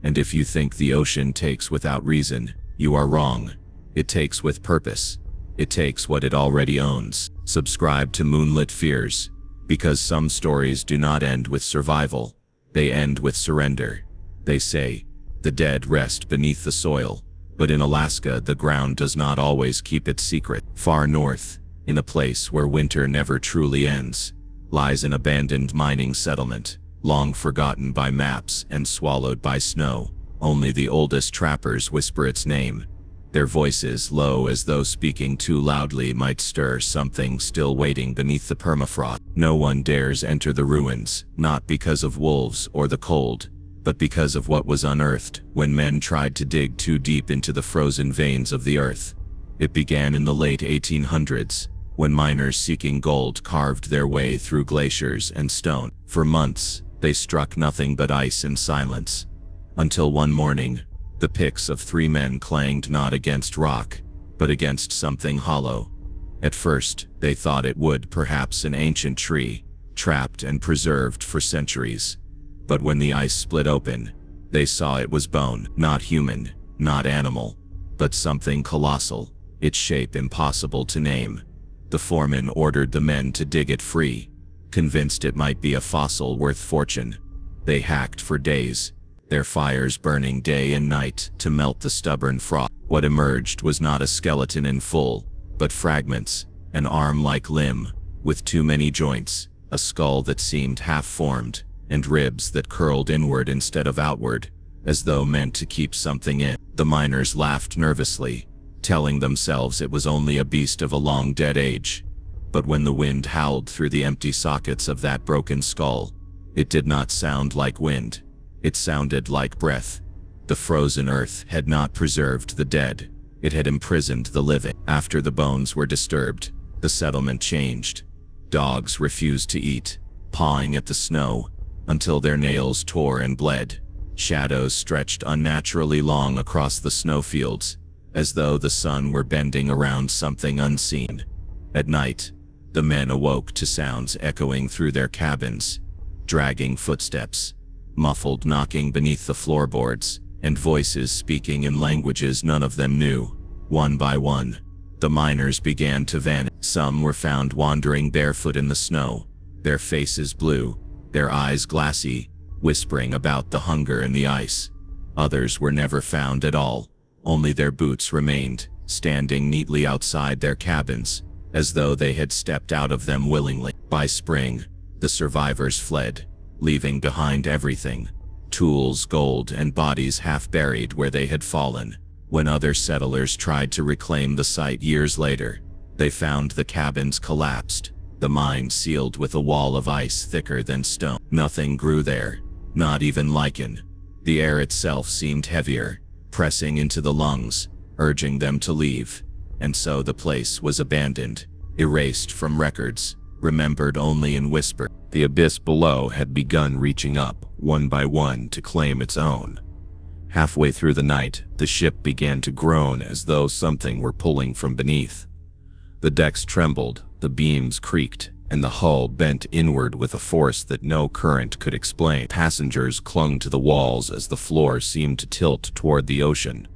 A: And if you think the ocean takes without reason, you are wrong. It takes with purpose. It takes what it already owns. Subscribe to Moonlit Fears, because some stories do not end with survival. They end with surrender. They say, the dead rest beneath the soil, but in Alaska the ground does not always keep its secret. Far north, in a place where winter never truly ends, lies an abandoned mining settlement, long forgotten by maps and swallowed by snow. Only the oldest trappers whisper its name. Their voices, low as though speaking too loudly, might stir something still waiting beneath the permafrost. No one dares enter the ruins, not because of wolves or the cold, but because of what was unearthed when men tried to dig too deep into the frozen veins of the earth. It began in the late 1800s, when miners seeking gold carved their way through glaciers and stone. For months, they struck nothing but ice and silence, until one morning, the picks of 3 men clanged not against rock, but against something hollow. At first, they thought it would perhaps an ancient tree, trapped and preserved for centuries. But when the ice split open, they saw it was bone, not human, not animal, but something colossal, its shape impossible to name. The foreman ordered the men to dig it free, convinced it might be a fossil worth fortune. They hacked for days, their fires burning day and night to melt the stubborn frost. What emerged was not a skeleton in full, but fragments, an arm-like limb, with too many joints, a skull that seemed half-formed, and ribs that curled inward instead of outward, as though meant to keep something in. The miners laughed nervously, telling themselves it was only a beast of a long-dead age. But when the wind howled through the empty sockets of that broken skull, it did not sound like wind. It sounded like breath. The frozen earth had not preserved the dead. It had imprisoned the living. After the bones were disturbed, the settlement changed. Dogs refused to eat, pawing at the snow, until their nails tore and bled. Shadows stretched unnaturally long across the snowfields, as though the sun were bending around something unseen. At night, the men awoke to sounds echoing through their cabins, dragging footsteps, muffled knocking beneath the floorboards, and voices speaking in languages none of them knew. One by one, the miners began to vanish. Some were found wandering barefoot in the snow, their faces blue, their eyes glassy, whispering about the hunger in the ice. Others were never found at all. Only their boots remained, standing neatly outside their cabins, as though they had stepped out of them willingly. By spring, the survivors fled, leaving behind everything: tools, gold, and bodies half buried where they had fallen. When other settlers tried to reclaim the site years later, they found the cabins collapsed, the mine sealed with a wall of ice thicker than stone. Nothing grew there, not even lichen. The air itself seemed heavier, pressing into the lungs, urging them to leave. And so the place was abandoned, erased from records, remembered only in whisper. The abyss below had begun reaching up, one by one, to claim its own. Halfway through the night, the ship began to groan as though something were pulling from beneath. The decks trembled, the beams creaked, and the hull bent inward with a force that no current could explain. Passengers clung to the walls as the floor seemed to tilt toward the ocean,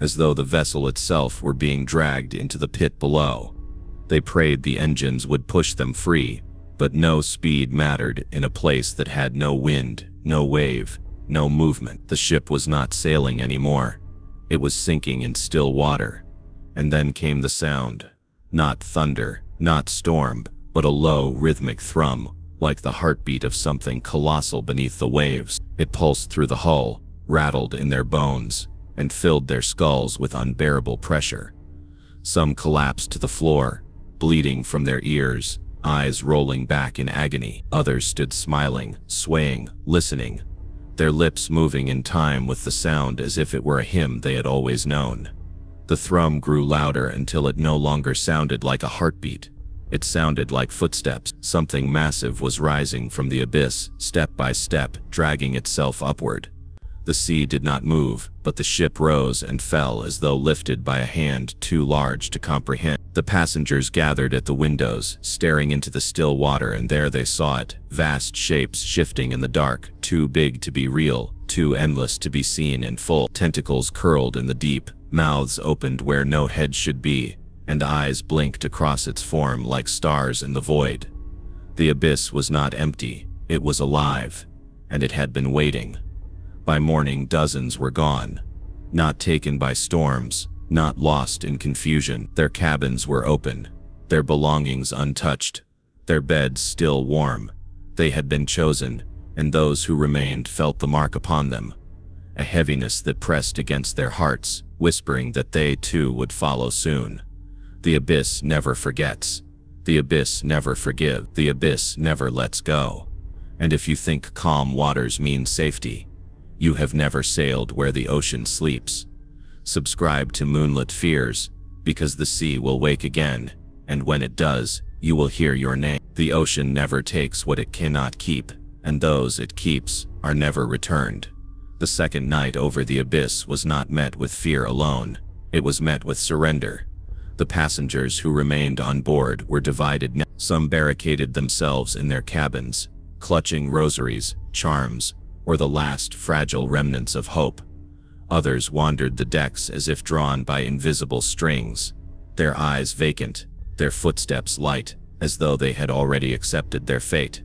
A: as though the vessel itself were being dragged into the pit below. They prayed the engines would push them free, but no speed mattered in a place that had no wind, no wave, no movement. The ship was not sailing anymore. It was sinking in still water. And then came the sound. Not thunder, not storm, but a low, rhythmic thrum, like the heartbeat of something colossal beneath the waves. It pulsed through the hull, rattled in their bones, and filled their skulls with unbearable pressure. Some collapsed to the floor, bleeding from their ears, eyes rolling back in agony. Others stood smiling, swaying, listening, their lips moving in time with the sound as if it were a hymn they had always known. The thrum grew louder until it no longer sounded like a heartbeat. It sounded like footsteps. Something massive was rising from the abyss, step by step, dragging itself upward. The sea did not move, but the ship rose and fell as though lifted by a hand too large to comprehend. The passengers gathered at the windows, staring into the still water, and there they saw it, vast shapes shifting in the dark, too big to be real, too endless to be seen in full. Tentacles curled in the deep, mouths opened where no head should be, and eyes blinked across its form like stars in the void. The abyss was not empty, it was alive, and it had been waiting. By morning, dozens were gone. Not taken by storms, not lost in confusion. Their cabins were open, their belongings untouched, their beds still warm. They had been chosen, and those who remained felt the mark upon them, a heaviness that pressed against their hearts, whispering that they too would follow soon. The abyss never forgets. The abyss never forgives. The abyss never lets go. And if you think calm waters mean safety, you have never sailed where the ocean sleeps. Subscribe to Moonlit Fears, because the sea will wake again, and when it does, you will hear your name. The ocean never takes what it cannot keep, and those it keeps are never returned. The second night over the abyss was not met with fear alone, it was met with surrender. The passengers who remained on board were divided. Some barricaded themselves in their cabins, clutching rosaries, charms, or the last fragile remnants of hope. Others wandered the decks as if drawn by invisible strings, their eyes vacant, their footsteps light, as though they had already accepted their fate.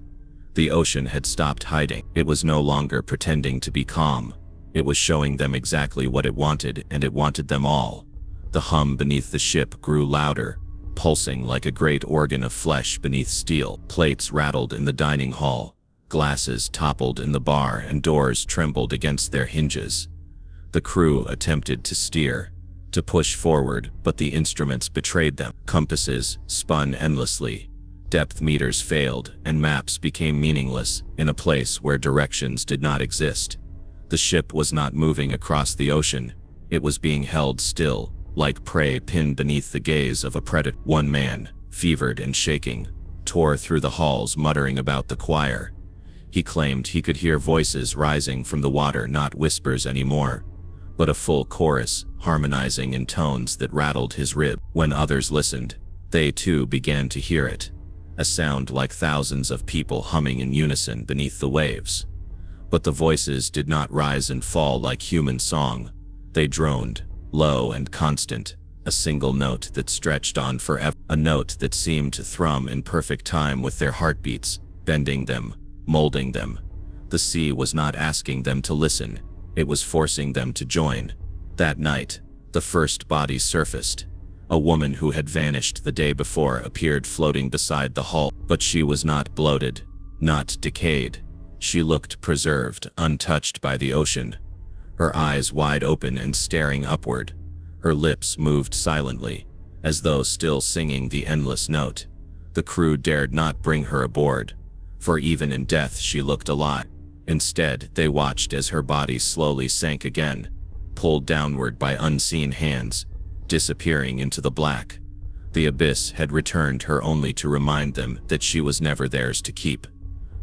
A: The ocean had stopped hiding. It was no longer pretending to be calm. It was showing them exactly what it wanted, and it wanted them all. The hum beneath the ship grew louder, pulsing like a great organ of flesh beneath steel. Plates rattled in the dining hall. Glasses toppled in the bar and doors trembled against their hinges. The crew attempted to steer, to push forward, but the instruments betrayed them. Compasses spun endlessly, depth meters failed, and maps became meaningless in a place where directions did not exist. The ship was not moving across the ocean, it was being held still, like prey pinned beneath the gaze of a predator. One man, fevered and shaking, tore through the halls muttering about the choir. He claimed he could hear voices rising from the water, not whispers anymore, but a full chorus, harmonizing in tones that rattled his rib. When others listened, they too began to hear it, a sound like thousands of people humming in unison beneath the waves. But the voices did not rise and fall like human song. They droned, low and constant, a single note that stretched on forever, a note that seemed to thrum in perfect time with their heartbeats, bending them, molding them. The sea was not asking them to listen, it was forcing them to join. That night, the first body surfaced. A woman who had vanished the day before appeared floating beside the hull, but she was not bloated, not decayed. She looked preserved, untouched by the ocean. Her eyes wide open and staring upward. Her lips moved silently, as though still singing the endless note. The crew dared not bring her aboard, for even in death she looked alive. Instead, they watched as her body slowly sank again, pulled downward by unseen hands, disappearing into the black. The abyss had returned her only to remind them that she was never theirs to keep.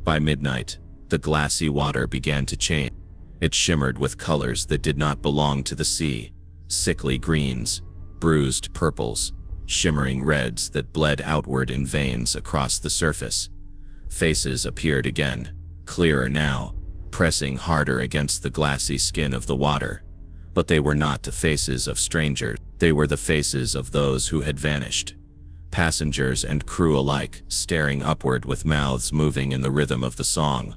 A: By midnight, the glassy water began to change. It shimmered with colors that did not belong to the sea, sickly greens, bruised purples, shimmering reds that bled outward in veins across the surface. Faces appeared again, clearer now, pressing harder against the glassy skin of the water. But they were not the faces of strangers. They were the faces of those who had vanished. Passengers and crew alike, staring upward with mouths moving in the rhythm of the song.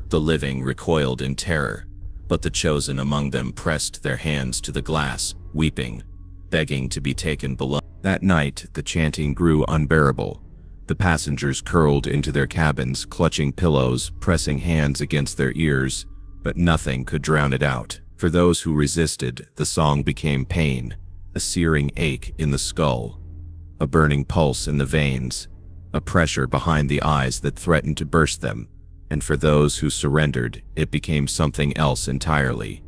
A: The living recoiled in terror, but the chosen among them pressed their hands to the glass, weeping, begging to be taken below. That night, the chanting grew unbearable. The passengers curled into their cabins, clutching pillows, pressing hands against their ears, but nothing could drown it out. For those who resisted, the song became pain, a searing ache in the skull, a burning pulse in the veins, a pressure behind the eyes that threatened to burst them. And for those who surrendered, it became something else entirely.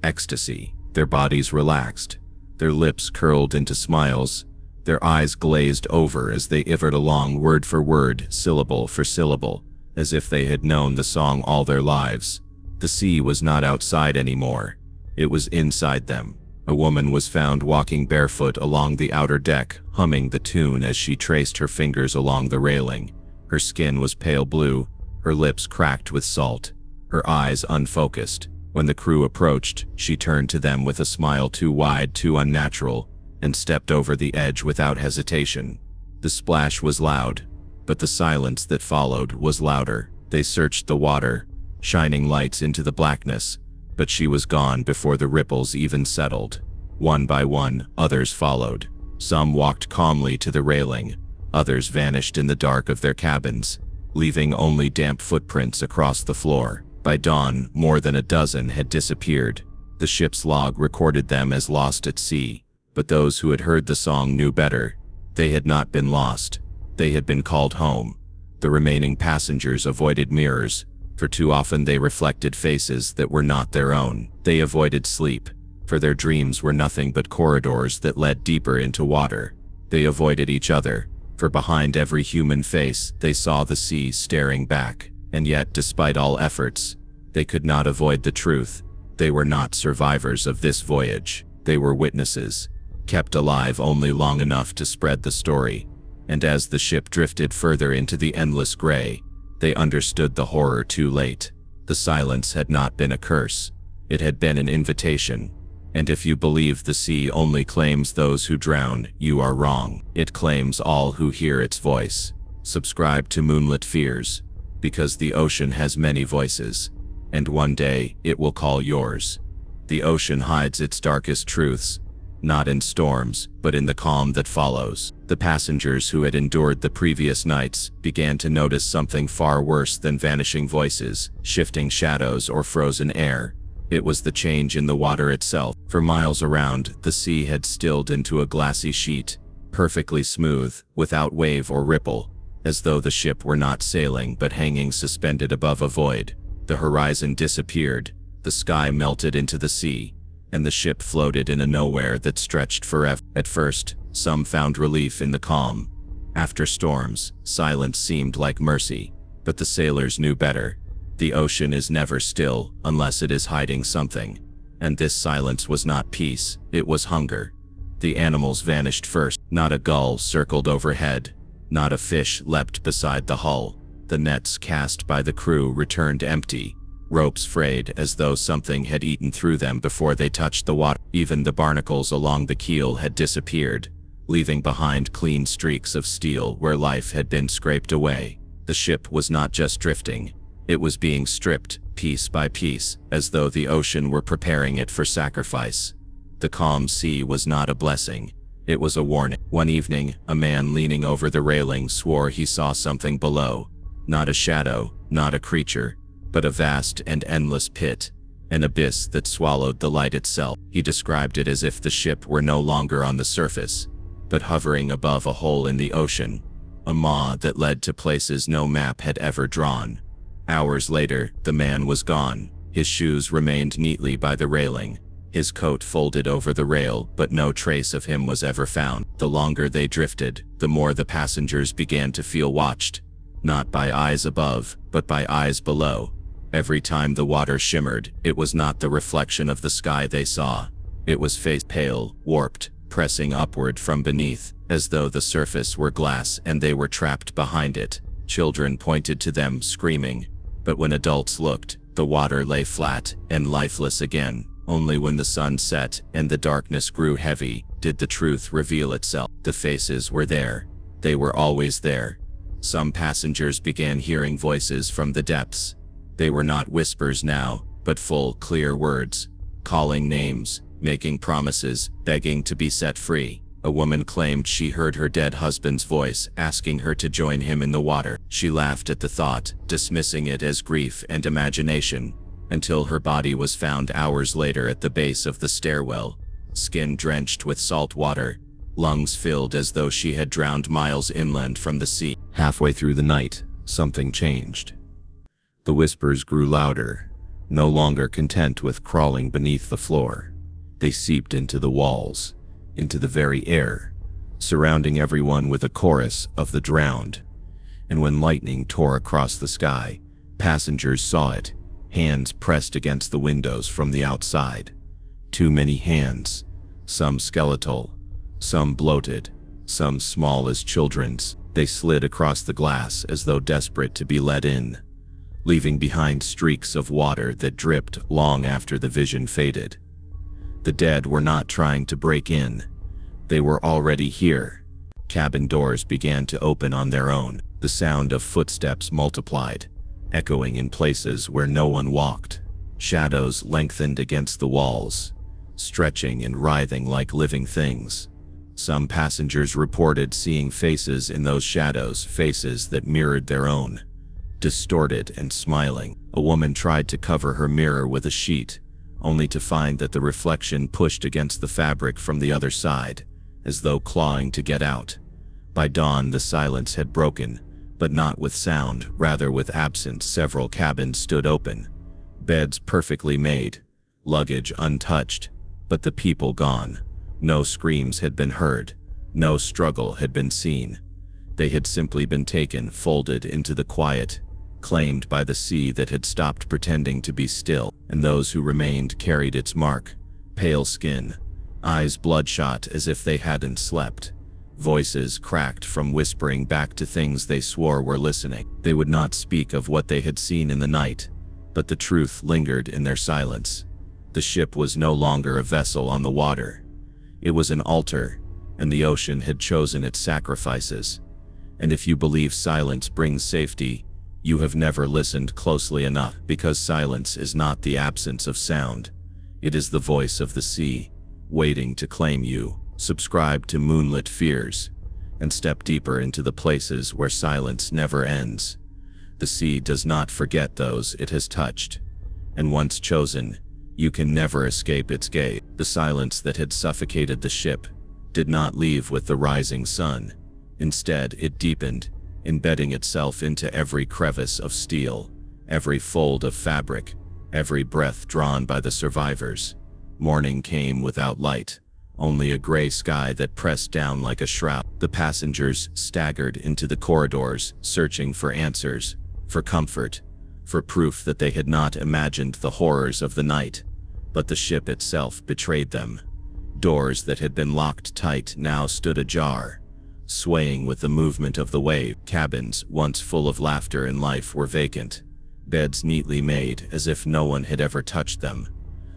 A: Ecstasy. Their bodies relaxed, their lips curled into smiles, their eyes glazed over as they ivered along word for word, syllable for syllable, as if they had known the song all their lives. The sea was not outside anymore. It was inside them. A woman was found walking barefoot along the outer deck, humming the tune as she traced her fingers along the railing. Her skin was pale blue, her lips cracked with salt, her eyes unfocused. When the crew approached, she turned to them with a smile too wide, too unnatural, and stepped over the edge without hesitation. The splash was loud, but the silence that followed was louder. They searched the water, shining lights into the blackness, but she was gone before the ripples even settled. One by one, others followed. Some walked calmly to the railing, others vanished in the dark of their cabins, leaving only damp footprints across the floor. By dawn, more than a dozen had disappeared. The ship's log recorded them as lost at sea, but those who had heard the song knew better. They had not been lost. They had been called home. The remaining passengers avoided mirrors, for too often they reflected faces that were not their own. They avoided sleep, for their dreams were nothing but corridors that led deeper into water. They avoided each other, for behind every human face they saw the sea staring back. And yet, despite all efforts, they could not avoid the truth. They were not survivors of this voyage. They were witnesses, kept alive only long enough to spread the story. And as the ship drifted further into the endless gray, they understood the horror too late. The silence had not been a curse. It had been an invitation. And if you believe the sea only claims those who drown, you are wrong. It claims all who hear its voice. Subscribe to Moonlit Fears, because the ocean has many voices, and one day it will call yours. The ocean hides its darkest truths, not in storms, but in the calm that follows. The passengers who had endured the previous nights began to notice something far worse than vanishing voices, shifting shadows, or frozen air. It was the change in the water itself. For miles around, the sea had stilled into a glassy sheet, perfectly smooth, without wave or ripple, as though the ship were not sailing but hanging suspended above a void. The horizon disappeared, the sky melted into the sea, and the ship floated in a nowhere that stretched forever. At first, some found relief in the calm. After storms, silence seemed like mercy, but the sailors knew better. The ocean is never still unless it is hiding something, and this silence was not peace, it was hunger. The animals vanished first. Not a gull circled overhead, not a fish leapt beside the hull. The nets cast by the crew returned empty, ropes frayed as though something had eaten through them before they touched the water. Even the barnacles along the keel had disappeared, leaving behind clean streaks of steel where life had been scraped away. The ship was not just drifting, it was being stripped, piece by piece, as though the ocean were preparing it for sacrifice. The calm sea was not a blessing, it was a warning. One evening, a man leaning over the railing swore he saw something below. Not a shadow, not a creature, but a vast and endless pit, an abyss that swallowed the light itself. He described it as if the ship were no longer on the surface, but hovering above a hole in the ocean, a maw that led to places no map had ever drawn. Hours later, the man was gone. His shoes remained neatly by the railing, his coat folded over the rail, but no trace of him was ever found. The longer they drifted, the more the passengers began to feel watched, not by eyes above, but by eyes below. Every time the water shimmered, it was not the reflection of the sky they saw. It was face pale, warped, pressing upward from beneath, as though the surface were glass and they were trapped behind it. Children pointed to them, screaming, but when adults looked, the water lay flat and lifeless again. Only when the sun set and the darkness grew heavy did the truth reveal itself. The faces were there. They were always there. Some passengers began hearing voices from the depths. They were not whispers now, but full, clear words, calling names, making promises, begging to be set free. A woman claimed she heard her dead husband's voice, asking her to join him in the water. She laughed at the thought, dismissing it as grief and imagination, until her body was found hours later at the base of the stairwell, skin drenched with salt water, lungs filled as though she had drowned miles inland from the sea. Halfway through the night, something changed. The whispers grew louder, no longer content with crawling beneath the floor. They seeped into the walls, into the very air, surrounding everyone with a chorus of the drowned. And when lightning tore across the sky, passengers saw it, hands pressed against the windows from the outside. Too many hands, some skeletal, some bloated, some small as children's. They slid across the glass as though desperate to be let in, leaving behind streaks of water that dripped long after the vision faded. The dead were not trying to break in. They were already here. Cabin doors began to open on their own. The sound of footsteps multiplied, echoing in places where no one walked. Shadows lengthened against the walls, stretching and writhing like living things. Some passengers reported seeing faces in those shadows, faces that mirrored their own, distorted and smiling. A woman tried to cover her mirror with a sheet, only to find that the reflection pushed against the fabric from the other side, as though clawing to get out. By dawn, the silence had broken, but not with sound, rather with absence. Several cabins stood open, beds perfectly made, luggage untouched, but the people gone. No screams had been heard, no struggle had been seen. They had simply been taken, folded into the quiet, claimed by the sea that had stopped pretending to be still, and those who remained carried its mark: pale skin, eyes bloodshot as if they hadn't slept, voices cracked from whispering back to things they swore were listening. They would not speak of what they had seen in the night, but the truth lingered in their silence. The ship was no longer a vessel on the water. It was an altar, and the ocean had chosen its sacrifices. And if you believe silence brings safety, you have never listened closely enough, because silence is not the absence of sound. It is the voice of the sea, waiting to claim you. Subscribe to Moonlit Fears, and step deeper into the places where silence never ends. The sea does not forget those it has touched, and once chosen, you can never escape its gaze. The silence that had suffocated the ship did not leave with the rising sun. Instead, it deepened, embedding itself into every crevice of steel, every fold of fabric, every breath drawn by the survivors. Morning came without light, only a gray sky that pressed down like a shroud. The passengers staggered into the corridors, searching for answers, for comfort, for proof that they had not imagined the horrors of the night. But the ship itself betrayed them. Doors that had been locked tight now stood ajar, swaying with the movement of the wave. Cabins, once full of laughter and life, were vacant, beds neatly made as if no one had ever touched them.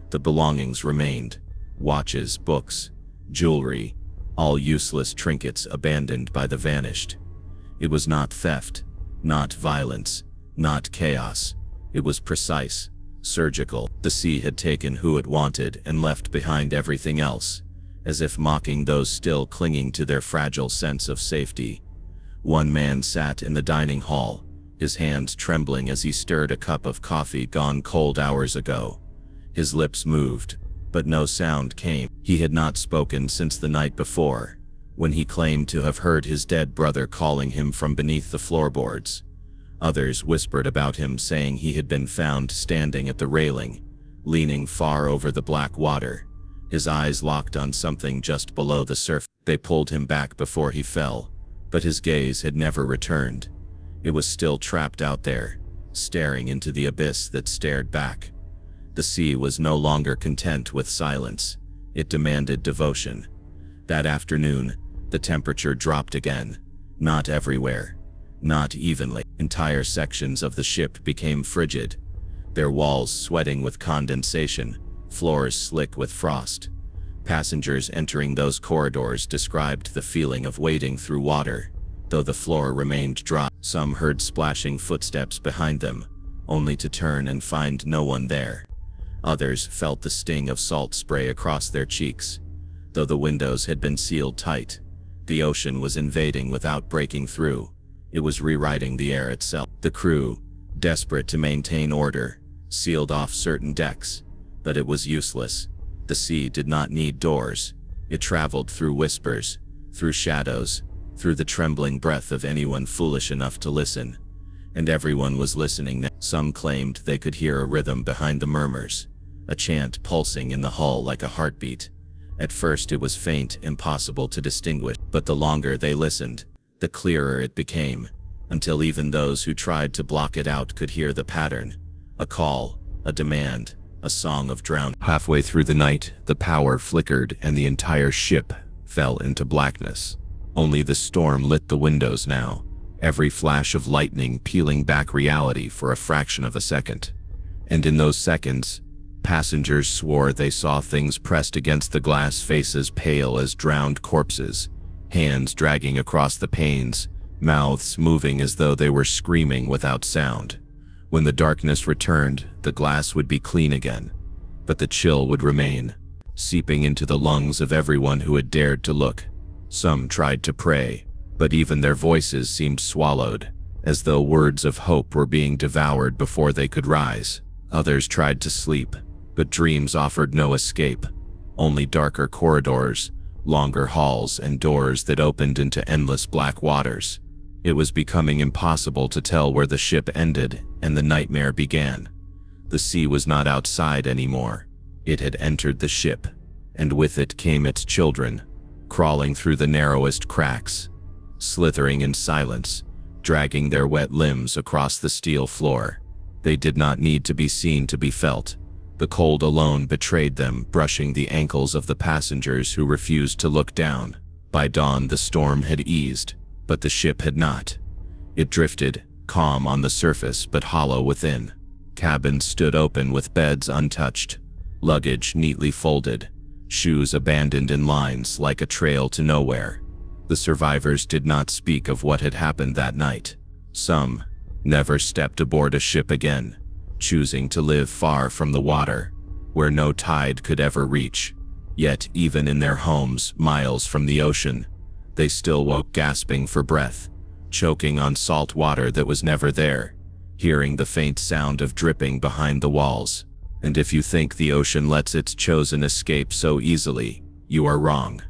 A: The belongings remained: watches, books, jewelry, all useless trinkets abandoned by the vanished. It was not theft, not violence, not chaos. It was precise, surgical. The sea had taken who it wanted and left behind everything else, as if mocking those still clinging to their fragile sense of safety. One man sat in the dining hall, his hands trembling as he stirred a cup of coffee gone cold hours ago. His lips moved, but no sound came. He had not spoken since the night before, when he claimed to have heard his dead brother calling him from beneath the floorboards. Others whispered about him, saying he had been found standing at the railing, leaning far over the black water, his eyes locked on something just below the surface. They pulled him back before he fell, but his gaze had never returned. It was still trapped out there, staring into the abyss that stared back. The sea was no longer content with silence. It demanded devotion. That afternoon, the temperature dropped again. Not everywhere. Not evenly. Entire sections of the ship became frigid, their walls sweating with condensation, floors slick with frost. Passengers entering those corridors described the feeling of wading through water, though the floor remained dry. Some heard splashing footsteps behind them, only to turn and find no one there. Others felt the sting of salt spray across their cheeks. Though the windows had been sealed tight, the ocean was invading without breaking through. It was rewriting the air itself. The crew, desperate to maintain order, sealed off certain decks, but it was useless. The sea did not need doors. It traveled through whispers, through shadows, through the trembling breath of anyone foolish enough to listen. And everyone was listening now. Some claimed they could hear a rhythm behind the murmurs, a chant pulsing in the hull like a heartbeat. At first it was faint, impossible to distinguish, but the longer they listened, the clearer it became, until even those who tried to block it out could hear the pattern. A call, a demand, a song of drowned. Halfway through the night, the power flickered and the entire ship fell into blackness. Only the storm lit the windows now, every flash of lightning peeling back reality for a fraction of a second. And in those seconds, passengers swore they saw things pressed against the glass, faces pale as drowned corpses, hands dragging across the panes, mouths moving as though they were screaming without sound. When the darkness returned, the glass would be clean again, but the chill would remain, seeping into the lungs of everyone who had dared to look. Some tried to pray, but even their voices seemed swallowed, as though words of hope were being devoured before they could rise. Others tried to sleep, but dreams offered no escape, only darker corridors, longer halls, and doors that opened into endless black waters. It was becoming impossible to tell where the ship ended and the nightmare began. The sea was not outside anymore. It had entered the ship, and with it came its children, crawling through the narrowest cracks, slithering in silence, dragging their wet limbs across the steel floor. They did not need to be seen to be felt. The cold alone betrayed them, brushing the ankles of the passengers who refused to look down. By dawn, the storm had eased, but the ship had not. It drifted, calm on the surface but hollow within. Cabins stood open with beds untouched, luggage neatly folded, shoes abandoned in lines like a trail to nowhere. The survivors did not speak of what had happened that night. Some never stepped aboard a ship again, choosing to live far from the water, where no tide could ever reach. Yet even in their homes, miles from the ocean, they still woke gasping for breath, choking on salt water that was never there, hearing the faint sound of dripping behind the walls. And if you think the ocean lets its chosen escape so easily, you are wrong.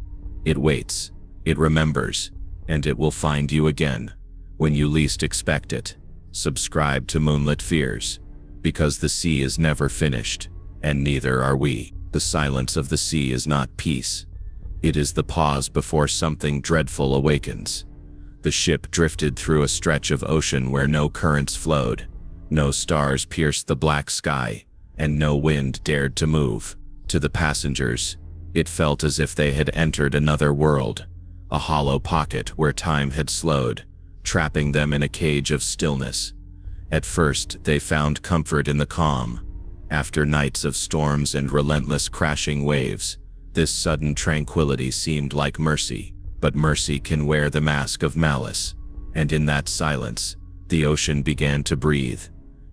A: It waits, it remembers, and it will find you again, when you least expect it. Subscribe to Moonlit Fears, because the sea is never finished, and neither are we. The silence of the sea is not peace. It is the pause before something dreadful awakens. The ship drifted through a stretch of ocean where no currents flowed, no stars pierced the black sky, and no wind dared to move. To the passengers, it felt as if they had entered another world, a hollow pocket where time had slowed, trapping them in a cage of stillness. At first, they found comfort in the calm. After nights of storms and relentless crashing waves, this sudden tranquility seemed like mercy. But mercy can wear the mask of malice, and in that silence, the ocean began to breathe.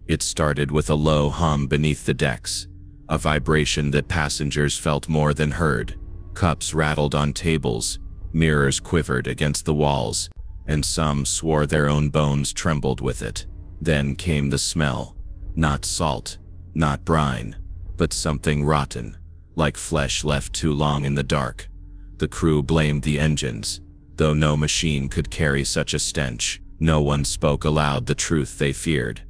A: It started with a low hum beneath the decks, a vibration that passengers felt more than heard. Cups rattled on tables, mirrors quivered against the walls, and some swore their own bones trembled with it. Then came the smell, not salt, not brine, but something rotten, like flesh left too long in the dark. The crew blamed the engines, though no machine could carry such a stench. No one spoke aloud the truth they feared,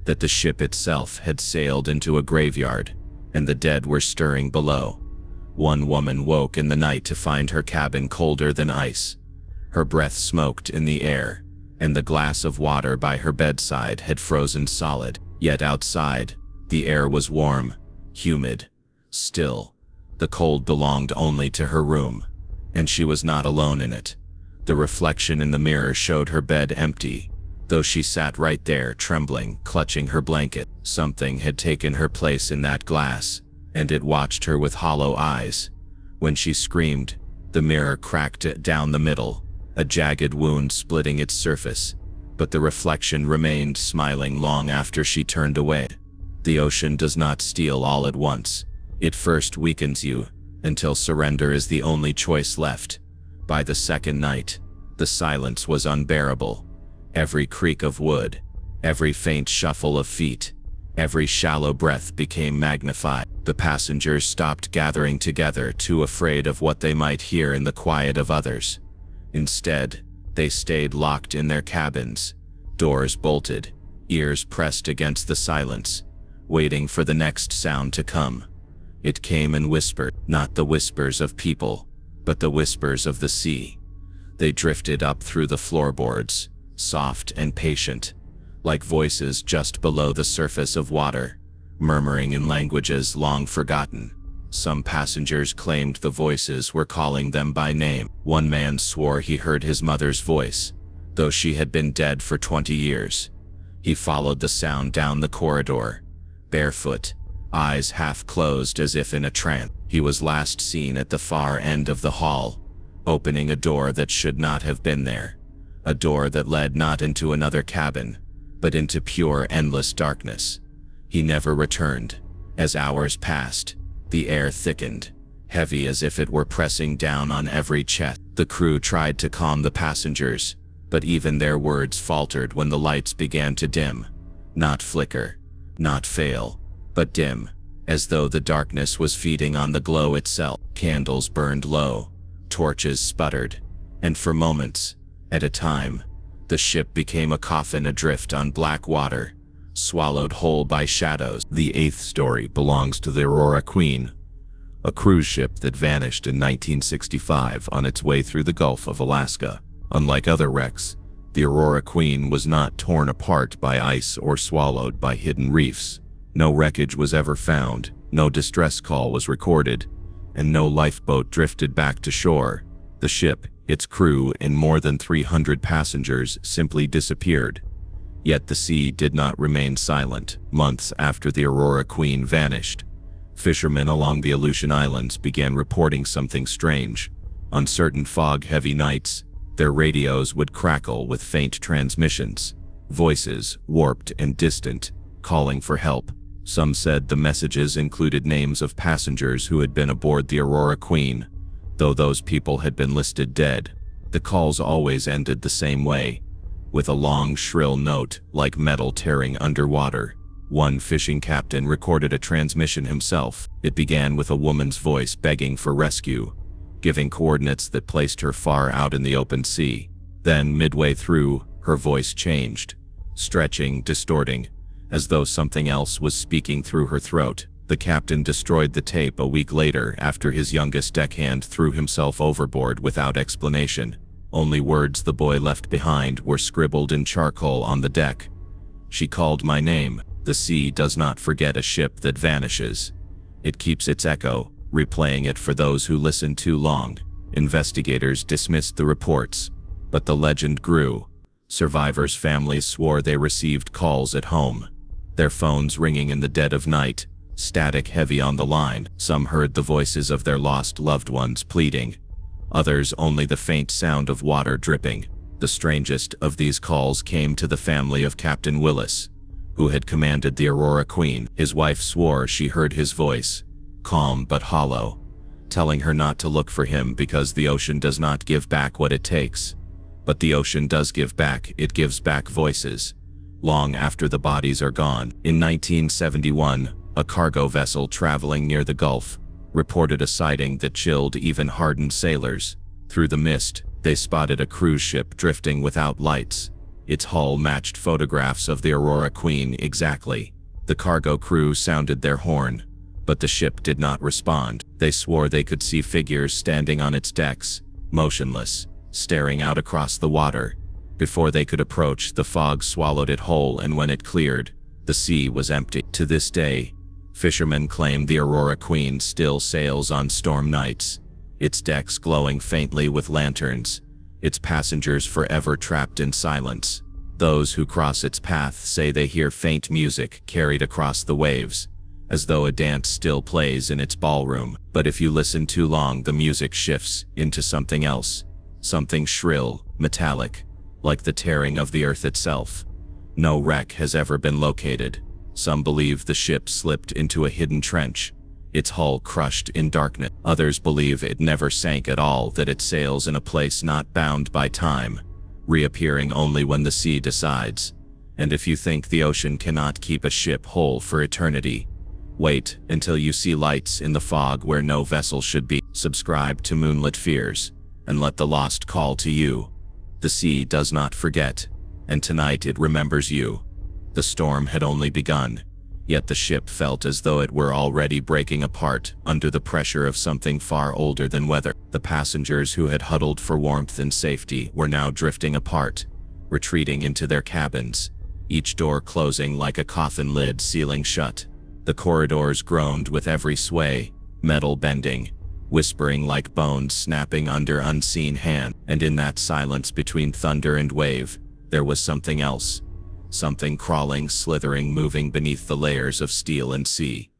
A: that the ship itself had sailed into a graveyard, and the dead were stirring below. One woman woke in the night to find her cabin colder than ice. Her breath smoked in the air, and the glass of water by her bedside had frozen solid. Yet outside, the air was warm, humid, still. The cold belonged only to her room. And she was not alone in it. The reflection in the mirror showed her bed empty, though she sat right there, trembling, clutching her blanket. Something had taken her place in that glass, and it watched her with hollow eyes. When she screamed, the mirror cracked down the middle, a jagged wound splitting its surface, but the reflection remained smiling long after she turned away. The ocean does not steal all at once. It first weakens you, until surrender is the only choice left. By the second night, the silence was unbearable. Every creak of wood, every faint shuffle of feet, every shallow breath became magnified. The passengers stopped gathering together, too afraid of what they might hear in the quiet of others. Instead, they stayed locked in their cabins, doors bolted, ears pressed against the silence, waiting for the next sound to come. It came and whispered, not the whispers of people, but the whispers of the sea. They drifted up through the floorboards, soft and patient, like voices just below the surface of water, murmuring in languages long forgotten. Some passengers claimed the voices were calling them by name. One man swore he heard his mother's voice, though she had been dead for 20 years. He followed the sound down the corridor, barefoot, eyes half closed as if in a trance. He was last seen at the far end of the hall, opening a door that should not have been there. A door that led not into another cabin, but into pure, endless darkness. He never returned. As hours passed, the air thickened, heavy as if it were pressing down on every chest. The crew tried to calm the passengers, but even their words faltered when the lights began to dim. Not flicker, not fail, but dim, as though the darkness was feeding on the glow itself. Candles burned low, torches sputtered, and for moments, at a time, the ship became a coffin adrift on black water, swallowed whole by shadows. The eighth story belongs to the Aurora Queen, a cruise ship that vanished in 1965 on its way through the Gulf of Alaska. Unlike other wrecks, the Aurora Queen was not torn apart by ice or swallowed by hidden reefs. No wreckage was ever found, no distress call was recorded, and no lifeboat drifted back to shore. The ship, its crew, and more than 300 passengers simply disappeared. Yet the sea did not remain silent. Months after the Aurora Queen vanished, fishermen along the Aleutian Islands began reporting something strange. On certain fog-heavy nights, their radios would crackle with faint transmissions, voices, warped and distant, calling for help. Some said the messages included names of passengers who had been aboard the Aurora Queen. Though those people had been listed dead, the calls always ended the same way, with a long, shrill note, like metal tearing underwater. One fishing captain recorded a transmission himself. It began with a woman's voice begging for rescue, giving coordinates that placed her far out in the open sea. Then, midway through, her voice changed, stretching, distorting, as though something else was speaking through her throat. The captain destroyed the tape a week later after his youngest deckhand threw himself overboard without explanation. Only words the boy left behind were scribbled in charcoal on the deck. "She called my name." The sea does not forget a ship that vanishes. It keeps its echo, replaying it for those who listen too long. Investigators dismissed the reports, but the legend grew. Survivors' families swore they received calls at home, their phones ringing in the dead of night, static heavy on the line. Some heard the voices of their lost loved ones pleading, others only the faint sound of water dripping. The strangest of these calls came to the family of Captain Willis, who had commanded the Aurora Queen. His wife swore she heard his voice, calm but hollow, telling her not to look for him because the ocean does not give back what it takes. But the ocean does give back. It gives back voices, long after the bodies are gone. In 1971, a cargo vessel traveling near the Gulf reported a sighting that chilled even hardened sailors. Through the mist, they spotted a cruise ship drifting without lights. Its hull matched photographs of the Aurora Queen exactly. The cargo crew sounded their horn, but the ship did not respond. They swore they could see figures standing on its decks, motionless, staring out across the water. Before they could approach, the fog swallowed it whole, and when it cleared, the sea was empty. To this day, fishermen claim the Aurora Queen still sails on storm nights, its decks glowing faintly with lanterns, its passengers forever trapped in silence. Those who cross its path say they hear faint music carried across the waves, as though a dance still plays in its ballroom. But if you listen too long, the music shifts into something else, something shrill, metallic, like the tearing of the earth itself. No wreck has ever been located. Some believe the ship slipped into a hidden trench, its hull crushed in darkness. Others believe it never sank at all, that it sails in a place not bound by time, reappearing only when the sea decides. And if you think the ocean cannot keep a ship whole for eternity, wait until you see lights in the fog where no vessel should be. Subscribe to Moonlit Fears, and let the lost call to you. The sea does not forget, and tonight it remembers you. The storm had only begun, yet the ship felt as though it were already breaking apart under the pressure of something far older than weather. The passengers who had huddled for warmth and safety were now drifting apart, retreating into their cabins, each door closing like a coffin lid sealing shut. The corridors groaned with every sway, metal bending, whispering like bones snapping under unseen hand. And in that silence between thunder and wave, there was something else. Something crawling, slithering, moving beneath the layers of steel and sea.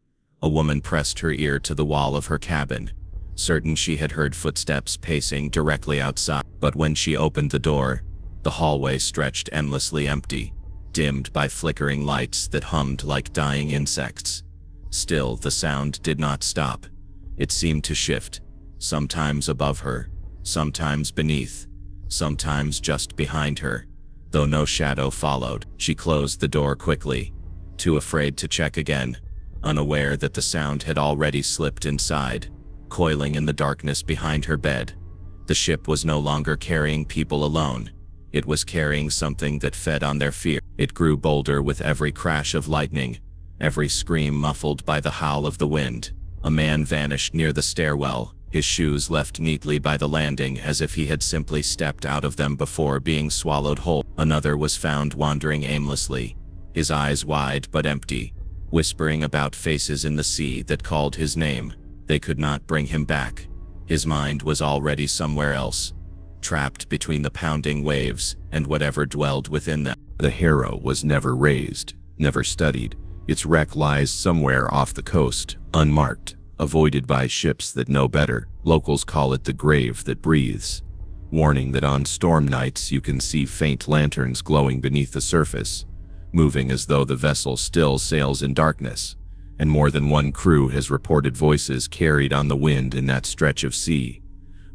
A: A woman pressed her ear to the wall of her cabin, certain she had heard footsteps pacing directly outside. But when she opened the door, the hallway stretched endlessly empty, dimmed by flickering lights that hummed like dying insects. Still, the sound did not stop. It seemed to shift, sometimes above her, sometimes beneath, sometimes just behind her. Though no shadow followed, she closed the door quickly, too afraid to check again, unaware that the sound had already slipped inside, coiling in the darkness behind her bed. The ship was no longer carrying people alone. It was carrying something that fed on their fear. It grew bolder with every crash of lightning, every scream muffled by the howl of the wind. A man vanished near the stairwell, his shoes left neatly by the landing as if he had simply stepped out of them before being swallowed whole. Another was found wandering aimlessly, his eyes wide but empty, whispering about faces in the sea that called his name. They could not bring him back. His mind was already somewhere else, trapped between the pounding waves and whatever dwelled within them. The Harrow was never raised, never studied. Its wreck lies somewhere off the coast, unmarked, avoided by ships that know better. Locals call it the grave that breathes, warning that on storm nights you can see faint lanterns glowing beneath the surface, moving as though the vessel still sails in darkness. And more than one crew has reported voices carried on the wind in that stretch of sea,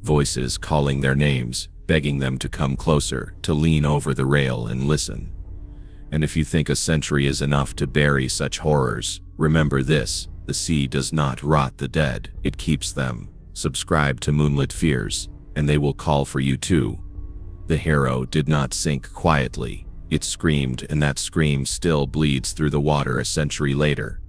A: voices calling their names, begging them to come closer, to lean over the rail and listen. And if you think a century is enough to bury such horrors, remember this: the sea does not rot the dead, it keeps them. Subscribe to Moonlit Fears, and they will call for you too. The Harrow did not sink quietly. It screamed, and that scream still bleeds through the water a century later.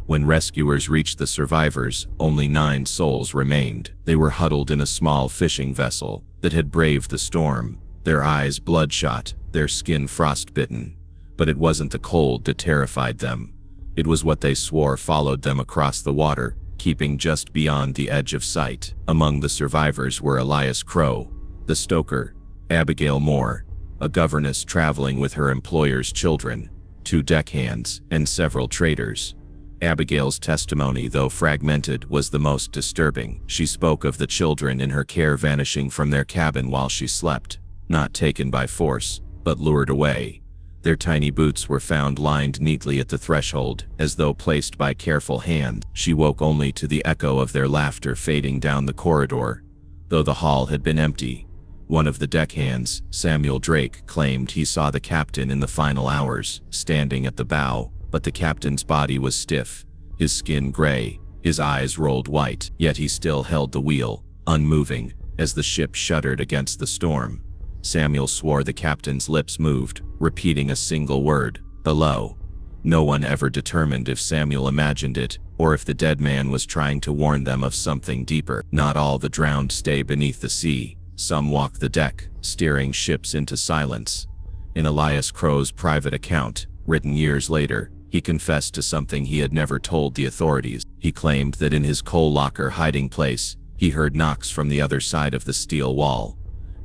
A: When rescuers reached the survivors, only 9 souls remained. They were huddled in a small fishing vessel that had braved the storm, their eyes bloodshot, their skin frostbitten. But it wasn't the cold that terrified them. It was what they swore followed them across the water, keeping just beyond the edge of sight. Among the survivors were Elias Crow, the stoker, Abigail Moore, a governess traveling with her employer's children, 2 deckhands, and several traders. Abigail's testimony, though fragmented, was the most disturbing. She spoke of the children in her care vanishing from their cabin while she slept, not taken by force, but lured away. Their tiny boots were found lined neatly at the threshold, as though placed by careful hand. She woke only to the echo of their laughter fading down the corridor, though the hall had been empty. One of the deckhands, Samuel Drake, claimed he saw the captain in the final hours, standing at the bow, but the captain's body was stiff, his skin gray, his eyes rolled white, yet he still held the wheel, unmoving, as the ship shuddered against the storm. Samuel swore the captain's lips moved, repeating a single word: below. No one ever determined if Samuel imagined it, or if the dead man was trying to warn them of something deeper. Not all the drowned stay beneath the sea. Some walk the deck, steering ships into silence. In Elias Crow's private account, written years later, he confessed to something he had never told the authorities. He claimed that in his coal locker hiding place, He heard knocks from the other side of the steel wall.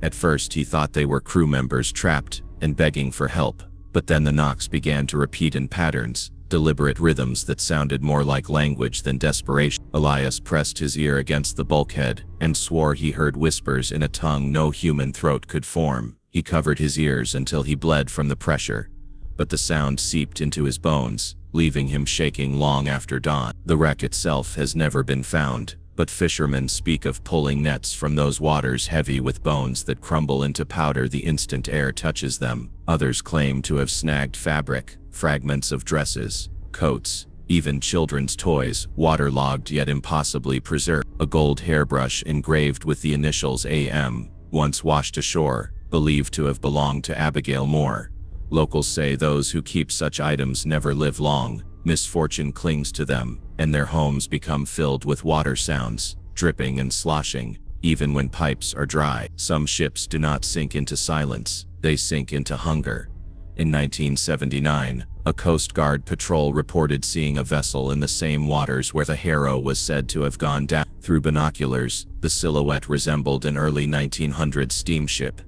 A: At first he thought they were crew members trapped and begging for help, but then the knocks began to repeat in patterns, deliberate rhythms that sounded more like language than desperation. Elias pressed his ear against the bulkhead and swore he heard whispers in a tongue no human throat could form. He covered his ears until he bled from the pressure, but the sound seeped into his bones, leaving him shaking long after dawn. The wreck itself has never been found, but fishermen speak of pulling nets from those waters heavy with bones that crumble into powder the instant air touches them. Others claim to have snagged fabric, fragments of dresses, coats, even children's toys, waterlogged yet impossibly preserved. A gold hairbrush engraved with the initials AM, once washed ashore, believed to have belonged to Abigail Moore. Locals say those who keep such items never live long. Misfortune clings to them, and their homes become filled with water sounds, dripping and sloshing, even when pipes are dry. Some ships do not sink into silence, they sink into hunger. In 1979, a Coast Guard patrol reported seeing a vessel in the same waters where the Harrow was said to have gone down. Through binoculars, the silhouette resembled an early 1900s steamship.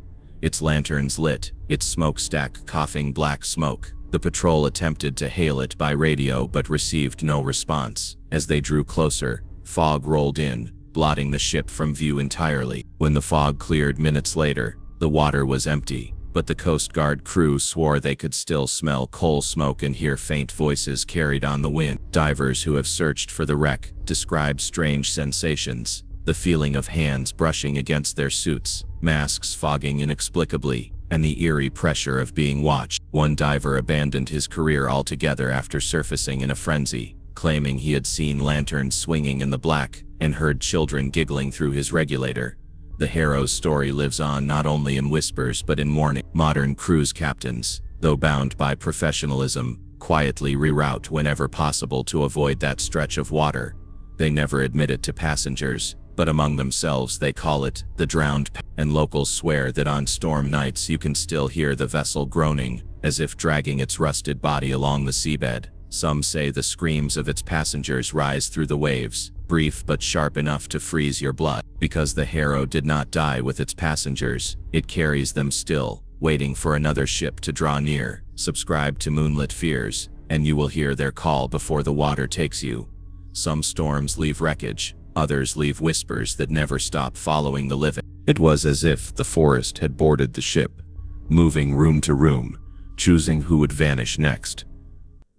A: Its lanterns lit, its smokestack coughing black smoke. The patrol attempted to hail it by radio but received no response. As they drew closer, fog rolled in, blotting the ship from view entirely. When the fog cleared minutes later, the water was empty, but the Coast Guard crew swore they could still smell coal smoke and hear faint voices carried on the wind. Divers who have searched for the wreck describe strange sensations, the feeling of hands brushing against their suits, masks fogging inexplicably, and the eerie pressure of being watched. One diver abandoned his career altogether after surfacing in a frenzy, claiming he had seen lanterns swinging in the black and heard children giggling through his regulator. The Harrow's story lives on not only in whispers but in mourning. Modern cruise captains, though bound by professionalism, quietly reroute whenever possible to avoid that stretch of water. They never admit it to passengers, but among themselves they call it the drowned and locals swear that on storm nights you can still hear the vessel groaning, as if dragging its rusted body along the seabed. Some say the screams of its passengers rise through the waves, brief but sharp enough to freeze your blood. Because the Harrow did not die with its passengers, it carries them still, waiting for another ship to draw near. Subscribe to Moonlit Fears, and you will hear their call before the water takes you. Some storms leave wreckage, others leave whispers that never stop following the living. It was as if the forest had boarded the ship, moving room to room, choosing who would vanish next.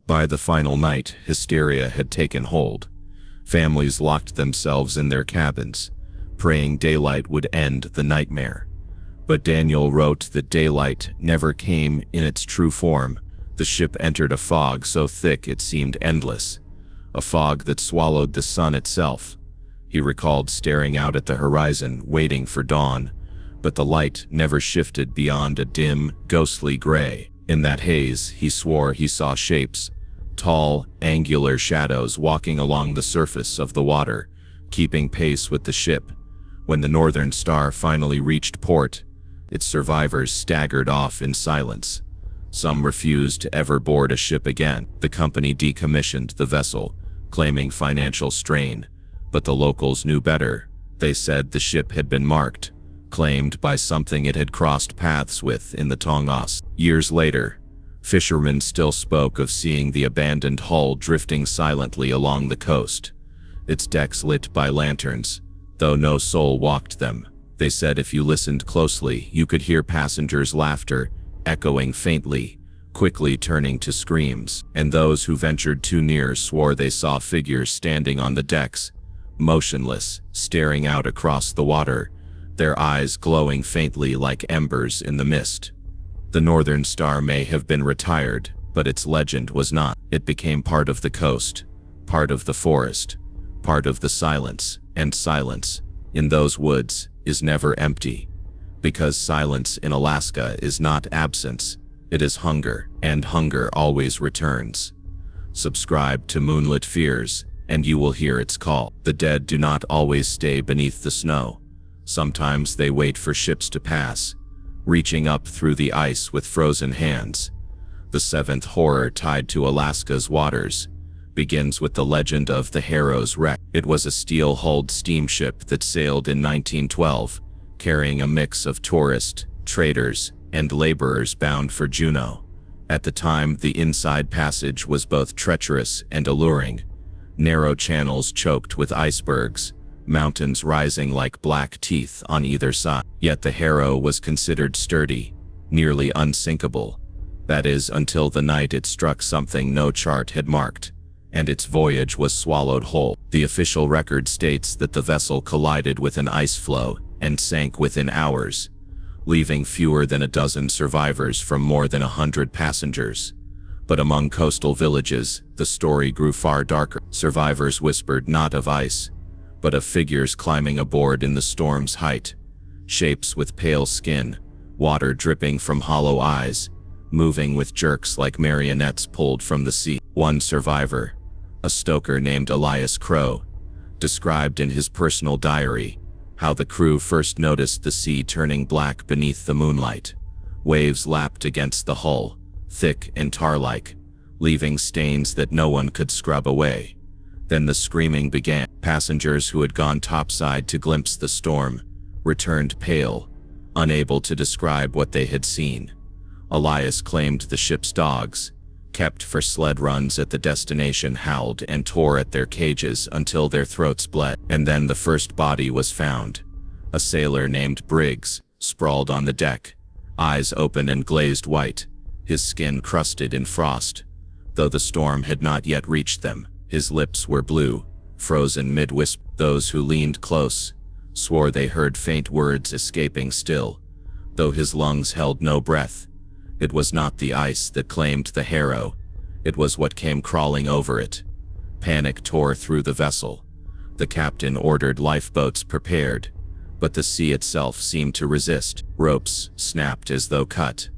A: By the final night, hysteria had taken hold. Families locked themselves in their cabins, praying daylight would end the nightmare. But Daniel wrote that daylight never came in its true form. The ship entered a fog so thick it seemed endless, a fog that swallowed the sun itself. He recalled staring out at the horizon, waiting for dawn, but the light never shifted beyond a dim, ghostly gray. In that haze, he swore he saw shapes, tall, angular shadows walking along the surface of the water, keeping pace with the ship. When the Northern Star finally reached port, its survivors staggered off in silence. Some refused to ever board a ship again. The company decommissioned the vessel, claiming financial strain. But the locals knew better. They said the ship had been marked, claimed by something it had crossed paths with in the Tongass. Years later, fishermen still spoke of seeing the abandoned hull drifting silently along the coast, its decks lit by lanterns, though no soul walked them. They said if you listened closely, you could hear passengers' laughter echoing faintly, quickly turning to screams, and those who ventured too near swore they saw figures standing on the decks, motionless, staring out across the water, their eyes glowing faintly like embers in the mist. The Northern Star may have been retired, but its legend was not. It became part of the coast, part of the forest, part of the silence, and silence, in those woods, is never empty. Because silence in Alaska is not absence, it is hunger, and hunger always returns. Subscribe to Moonlit Fears, and you will hear its call. The dead do not always stay beneath the snow. Sometimes they wait for ships to pass, reaching up through the ice with frozen hands. The seventh horror tied to Alaska's waters begins with the legend of the Harrow's wreck. It was a steel-hulled steamship that sailed in 1912, carrying a mix of tourists, traders, and laborers bound for Juneau. At the time, the inside passage was both treacherous and alluring. Narrow channels choked with icebergs, mountains rising like black teeth on either side. Yet the Harrow was considered sturdy, nearly unsinkable. That is, until the night it struck something no chart had marked, and its voyage was swallowed whole. The official record states that the vessel collided with an ice floe and sank within hours, leaving fewer than a dozen survivors from more than 100 passengers. But among coastal villages, the story grew far darker. Survivors whispered not of ice, but of figures climbing aboard in the storm's height, shapes with pale skin, water dripping from hollow eyes, moving with jerks like marionettes pulled from the sea. One survivor, a stoker named Elias Crow, described in his personal diary how the crew first noticed the sea turning black beneath the moonlight. Waves lapped against the hull, thick and tar-like, leaving stains that no one could scrub away. Then the screaming began. Passengers who had gone topside to glimpse the storm returned pale, unable to describe what they had seen. Elias claimed the ship's dogs, kept for sled runs at the destination, howled and tore at their cages until their throats bled. And then the first body was found. A sailor named Briggs, sprawled on the deck, eyes open and glazed white, his skin crusted in frost. Though the storm had not yet reached them, his lips were blue, frozen mid-whisper. Those who leaned close swore they heard faint words escaping still, though his lungs held no breath. It was not the ice that claimed the Harrow, it was what came crawling over it. Panic tore through the vessel. The captain ordered lifeboats prepared, but the sea itself seemed to resist. Ropes snapped as though cut.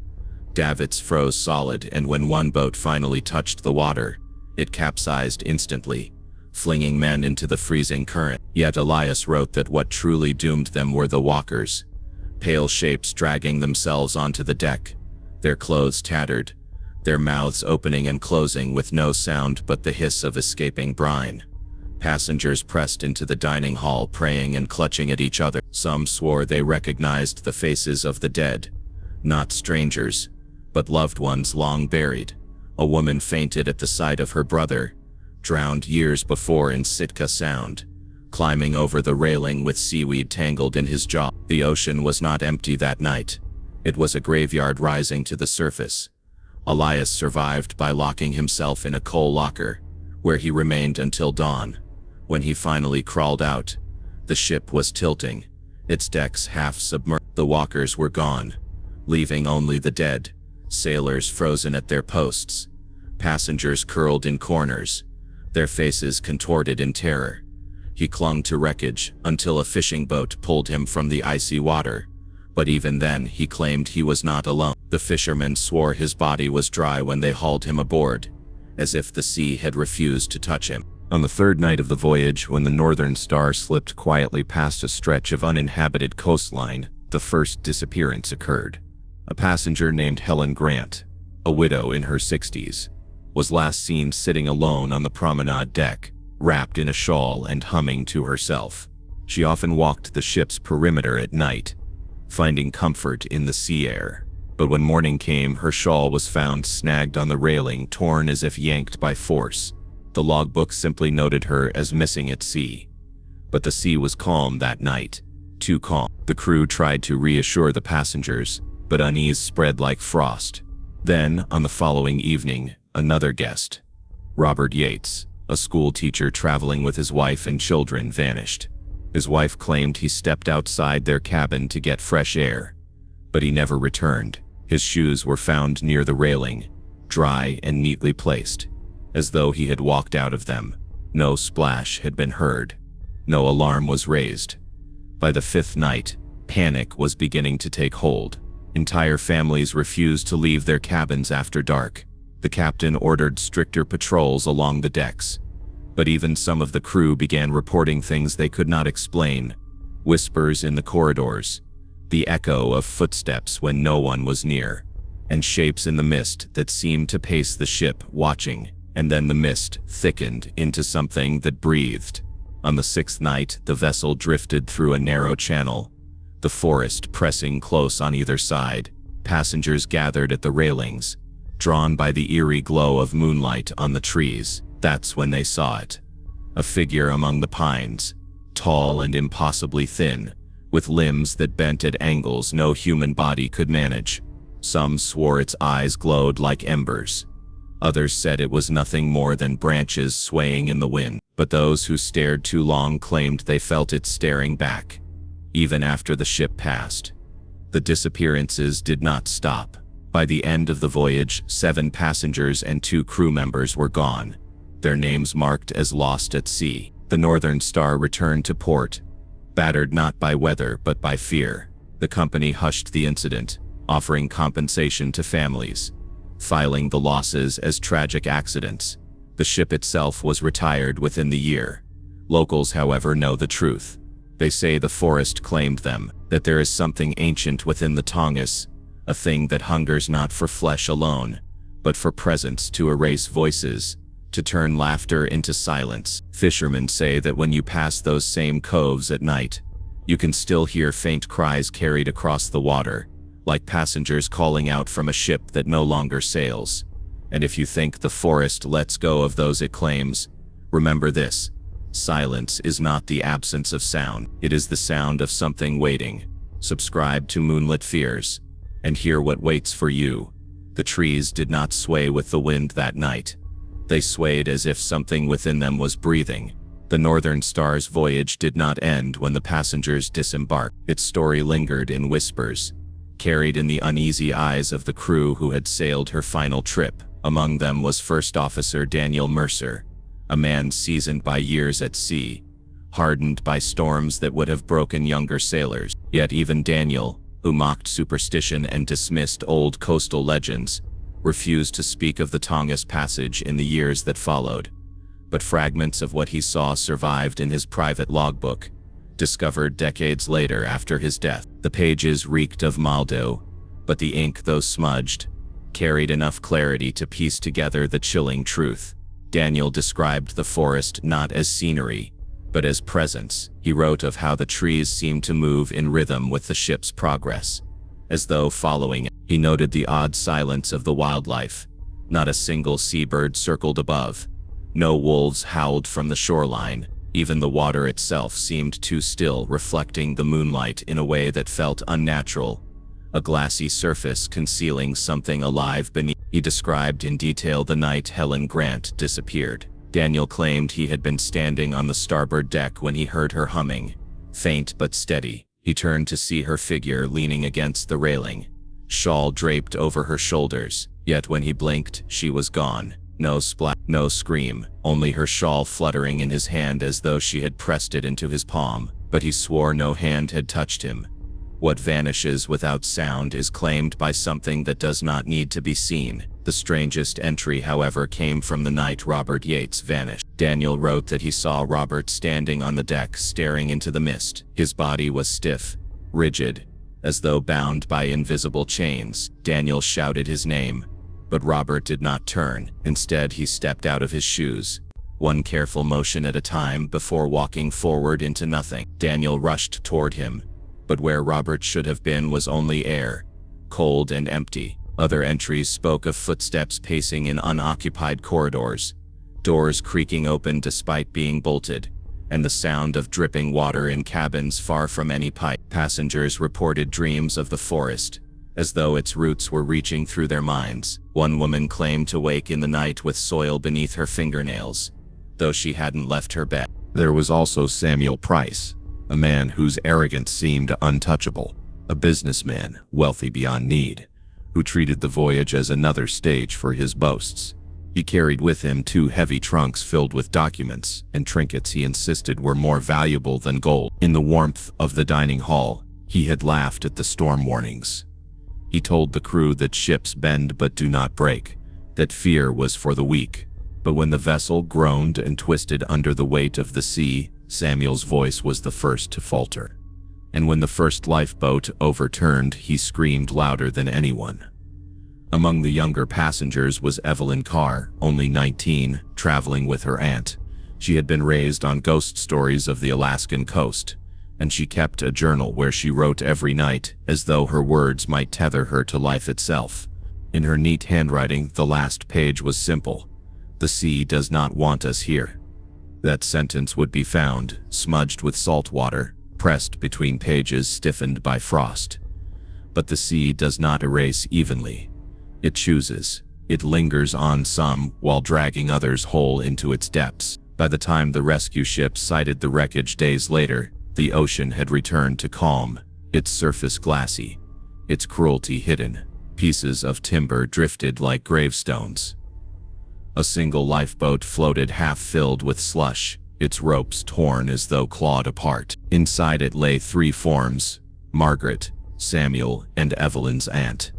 A: Davits froze solid, and when one boat finally touched the water, it capsized instantly, flinging men into the freezing current. Yet Elias wrote that what truly doomed them were the walkers, pale shapes dragging themselves onto the deck, their clothes tattered, their mouths opening and closing with no sound but the hiss of escaping brine. Passengers pressed into the dining hall, praying and clutching at each other. Some swore they recognized the faces of the dead, not strangers, but loved ones long buried. A woman fainted at the sight of her brother, drowned years before in Sitka Sound, climbing over the railing with seaweed tangled in his jaw. The ocean was not empty that night. It was a graveyard rising to the surface. Elias survived by locking himself in a coal locker, where he remained until dawn. When he finally crawled out, the ship was tilting, its decks half submerged. The walkers were gone, leaving only the dead, sailors frozen at their posts, passengers curled in corners, their faces contorted in terror. He clung to wreckage until a fishing boat pulled him from the icy water, but even then he claimed he was not alone. The fishermen swore his body was dry when they hauled him aboard, as if the sea had refused to touch him. On the third night of the voyage, when the Northern Star slipped quietly past a stretch of uninhabited coastline, the first disappearance occurred. A passenger named Helen Grant, a widow in her 60s, was last seen sitting alone on the promenade deck, wrapped in a shawl and humming to herself. She often walked the ship's perimeter at night, finding comfort in the sea air. But when morning came, her shawl was found snagged on the railing, torn as if yanked by force. The logbook simply noted her as missing at sea. But the sea was calm that night, too calm. The crew tried to reassure the passengers, but unease spread like frost. Then, on the following evening, another guest, Robert Yates, a school teacher traveling with his wife and children, vanished. His wife claimed he stepped outside their cabin to get fresh air, but he never returned. His shoes were found near the railing, dry and neatly placed, as though he had walked out of them. No splash had been heard. No alarm was raised. By the fifth night, panic was beginning to take hold. Entire families refused to leave their cabins after dark. The captain ordered stricter patrols along the decks, but even some of the crew began reporting things they could not explain. Whispers in the corridors, the echo of footsteps when no one was near, and shapes in the mist that seemed to pace the ship, watching. And then the mist thickened into something that breathed. On the sixth night, the vessel drifted through a narrow channel, the forest pressing close on either side. Passengers gathered at the railings, drawn by the eerie glow of moonlight on the trees. That's when they saw it. A figure among the pines, tall and impossibly thin, with limbs that bent at angles no human body could manage. Some swore its eyes glowed like embers. Others said it was nothing more than branches swaying in the wind. But those who stared too long claimed they felt it staring back, even after the ship passed. The disappearances did not stop. By the end of the voyage, 7 passengers and 2 crew members were gone, their names marked as lost at sea. The Northern Star returned to port, battered not by weather but by fear. The company hushed the incident, offering compensation to families, filing the losses as tragic accidents. The ship itself was retired within the year. Locals, however, know the truth. They say the forest claimed them, that there is something ancient within the Tongass, a thing that hungers not for flesh alone, but for presence to erase voices, to turn laughter into silence. Fishermen say that when you pass those same coves at night, you can still hear faint cries carried across the water, like passengers calling out from a ship that no longer sails. And if you think the forest lets go of those it claims, remember this: silence is not the absence of sound, it is the sound of something waiting. Subscribe to Moonlit Fears, and hear what waits for you. The trees did not sway with the wind that night. They swayed as if something within them was breathing. The Northern Star's voyage did not end when the passengers disembarked. Its story lingered in whispers, carried in the uneasy eyes of the crew who had sailed her final trip. Among them was First Officer Daniel Mercer, a man seasoned by years at sea, hardened by storms that would have broken younger sailors. Yet even Daniel, who mocked superstition and dismissed old coastal legends, refused to speak of the Tongass passage in the years that followed. But fragments of what he saw survived in his private logbook, discovered decades later after his death. The pages reeked of mildew, but the ink, though smudged, carried enough clarity to piece together the chilling truth. Daniel described the forest not as scenery, but as presence. He wrote of how the trees seemed to move in rhythm with the ship's progress, as though following it. He noted the odd silence of the wildlife. Not a single seabird circled above. No wolves howled from the shoreline. Even the water itself seemed too still, reflecting the moonlight in a way that felt unnatural, a glassy surface concealing something alive beneath. He described in detail the night Helen Grant disappeared. Daniel claimed he had been standing on the starboard deck when he heard her humming, faint but steady. He turned to see her figure leaning against the railing, shawl draped over her shoulders. Yet when he blinked, she was gone. No splash, no scream, only her shawl fluttering in his hand as though she had pressed it into his palm. But he swore no hand had touched him. What vanishes without sound is claimed by something that does not need to be seen. The strangest entry, however, came from the night Robert Yates vanished. Daniel wrote that he saw Robert standing on the deck staring into the mist. His body was stiff, rigid, as though bound by invisible chains. Daniel shouted his name, but Robert did not turn. Instead, he stepped out of his shoes, one careful motion at a time before walking forward into nothing. Daniel rushed toward him, but where Robert should have been was only air, cold and empty. Other entries spoke of footsteps pacing in unoccupied corridors, doors creaking open despite being bolted, and the sound of dripping water in cabins far from any pipe. Passengers reported dreams of the forest, as though its roots were reaching through their minds. One woman claimed to wake in the night with soil beneath her fingernails, though she hadn't left her bed.
B: There was also Samuel Price, a man whose arrogance seemed untouchable, a businessman wealthy beyond need, who treated the voyage as another stage for his boasts. He carried with him 2 heavy trunks filled with documents and trinkets he insisted were more valuable than gold. In the warmth of the dining hall, he had laughed at the storm warnings. He told the crew that ships bend but do not break, that fear was for the weak. But when the vessel groaned and twisted under the weight of the sea, Samuel's voice was the first to falter. And when the first lifeboat overturned, he screamed louder than anyone. Among the younger passengers was Evelyn Carr, only 19, traveling with her aunt, She had been raised on ghost stories of the Alaskan coast, and she kept a journal where she wrote every night as though her words might tether her to life itself. In her neat handwriting, the last page was simple: "The sea does not want us here." That sentence would be found, smudged with salt water, pressed between pages stiffened by frost. But the sea does not erase evenly. It chooses. It lingers on some while dragging others whole into its depths. By the time the rescue ship sighted the wreckage days later, the ocean had returned to calm, its surface glassy, its cruelty hidden. Pieces of timber drifted like gravestones. A single lifeboat floated half-filled with slush, its ropes torn as though clawed apart. Inside it lay three forms: Margaret, Samuel, and Evelyn's aunt.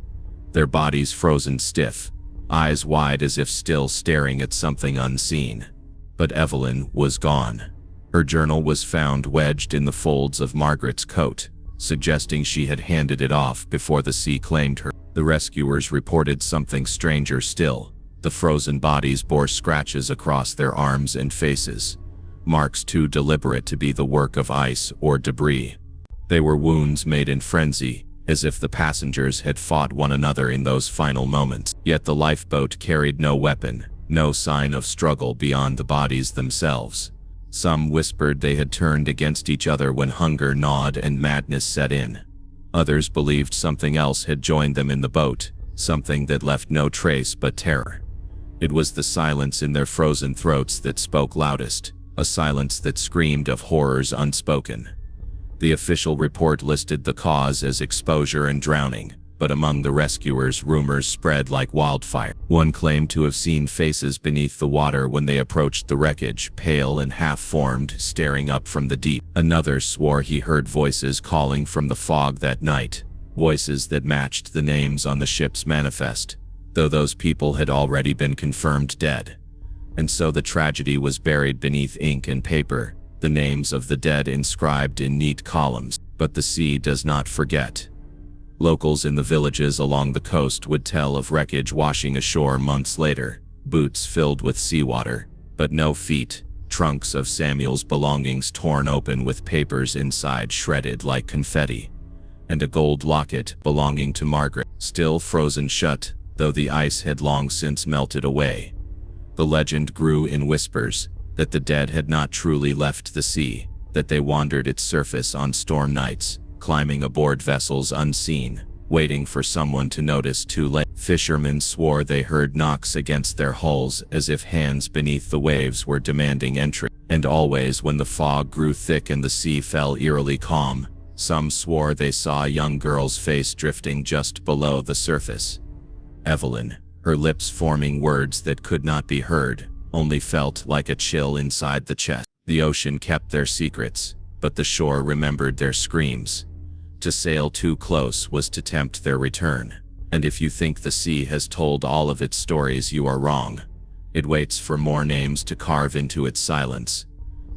B: Their bodies frozen stiff, eyes wide as if still staring at something unseen. But Evelyn was gone. Her journal was found wedged in the folds of Margaret's coat, suggesting she had handed it off before the sea claimed her. The rescuers reported something stranger still. The frozen bodies bore scratches across their arms and faces, marks too deliberate to be the work of ice or debris. They were wounds made in frenzy, as if the passengers had fought one another in those final moments. Yet the lifeboat carried no weapon, no sign of struggle beyond the bodies themselves. Some whispered they had turned against each other when hunger gnawed and madness set in. Others believed something else had joined them in the boat, something that left no trace but terror. It was the silence in their frozen throats that spoke loudest, a silence that screamed of horrors unspoken. The official report listed the cause as exposure and drowning, but among the rescuers rumors spread like wildfire. One claimed to have seen faces beneath the water when they approached the wreckage, pale and half-formed, staring up from the deep. Another swore he heard voices calling from the fog that night, voices that matched the names on the ship's manifest, though those people had already been confirmed dead. And so the tragedy was buried beneath ink and paper, the names of the dead inscribed in neat columns. But the sea does not forget. Locals in the villages along the coast would tell of wreckage washing ashore months later, boots filled with seawater, but no feet, trunks of Samuel's belongings torn open with papers inside shredded like confetti, and a gold locket belonging to Margaret, still frozen shut, though the ice had long since melted away. The legend grew in whispers, that the dead had not truly left the sea, that they wandered its surface on storm nights, climbing aboard vessels unseen, waiting for someone to notice too late. Fishermen swore they heard knocks against their hulls as if hands beneath the waves were demanding entry. And always when the fog grew thick and the sea fell eerily calm, some swore they saw a young girl's face drifting just below the surface. Evelyn, her lips forming words that could not be heard, only felt like a chill inside the chest. The ocean kept their secrets, but the shore remembered their screams. To sail too close was to tempt their return, and if you think the sea has told all of its stories, you are wrong. It waits for more names to carve into its silence.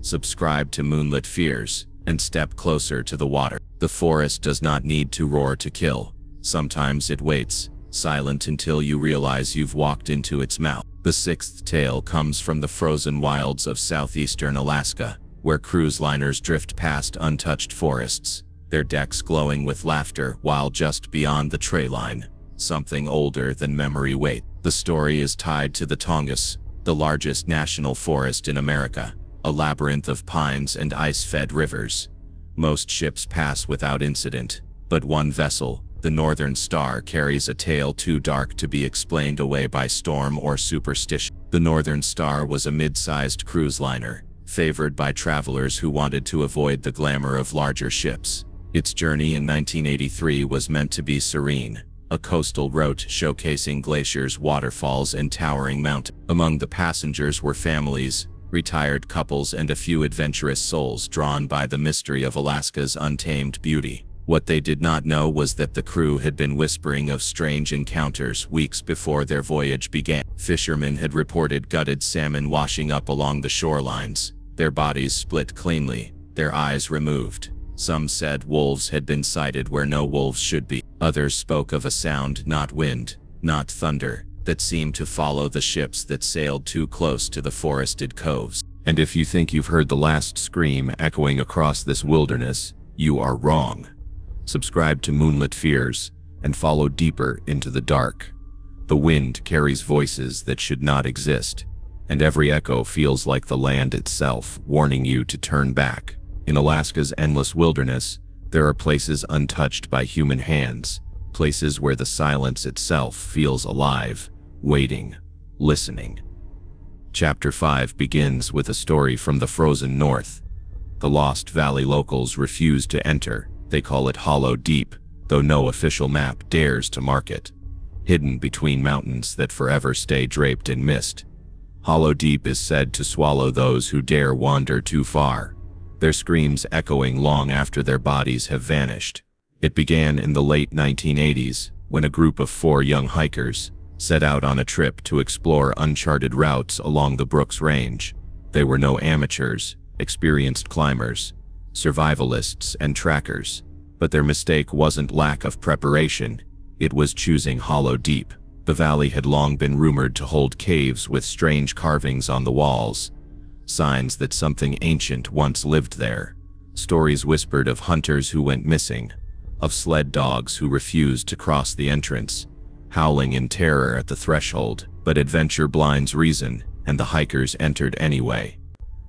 B: Subscribe to Moonlit Fears, and step closer to the water. The forest does not need to roar to kill. Sometimes it waits, silent until you realize you've walked into its mouth. The sixth tale comes from the frozen wilds of southeastern Alaska, where cruise liners drift past untouched forests, their decks glowing with laughter, while just beyond the tray line, something older than memory waits. The story is tied to the Tongass, the largest national forest in America, a labyrinth of pines and ice-fed rivers. Most ships pass without incident, but one vessel, the Northern Star, carries a tale too dark to be explained away by storm or superstition. The Northern Star was a mid-sized cruise liner, favored by travelers who wanted to avoid the glamour of larger ships. Its journey in 1983 was meant to be serene, a coastal route showcasing glaciers, waterfalls, and towering mountains. Among the passengers were families, retired couples, and a few adventurous souls drawn by the mystery of Alaska's untamed beauty. What they did not know was that the crew had been whispering of strange encounters weeks before their voyage began. Fishermen had reported gutted salmon washing up along the shorelines, their bodies split cleanly, their eyes removed. Some said wolves had been sighted where no wolves should be. Others spoke of a sound, not wind, not thunder, that seemed to follow the ships that sailed too close to the forested coves.
A: And if you think you've heard the last scream echoing across this wilderness, you are wrong. Subscribe to Moonlit Fears and follow deeper into the dark. The wind carries voices that should not exist, and every echo feels like the land itself warning you to turn back. In Alaska's endless wilderness, there are places untouched by human hands, places where the silence itself feels alive, waiting, listening. Chapter 5 begins with a story from the frozen north. The Lost Valley locals refuse to enter. They call it Hollow Deep, though no official map dares to mark it. Hidden between mountains that forever stay draped in mist, Hollow Deep is said to swallow those who dare wander too far, their screams echoing long after their bodies have vanished. It began in the late 1980s, when a group of 4 young hikers set out on a trip to explore uncharted routes along the Brooks Range. They were no amateurs, experienced climbers, survivalists, and trackers, but their mistake wasn't lack of preparation, it was choosing Hollow Deep. The valley had long been rumored to hold caves with strange carvings on the walls, signs that something ancient once lived there. Stories whispered of hunters who went missing, of sled dogs who refused to cross the entrance, howling in terror at the threshold. But adventure blinds reason, and the hikers entered anyway.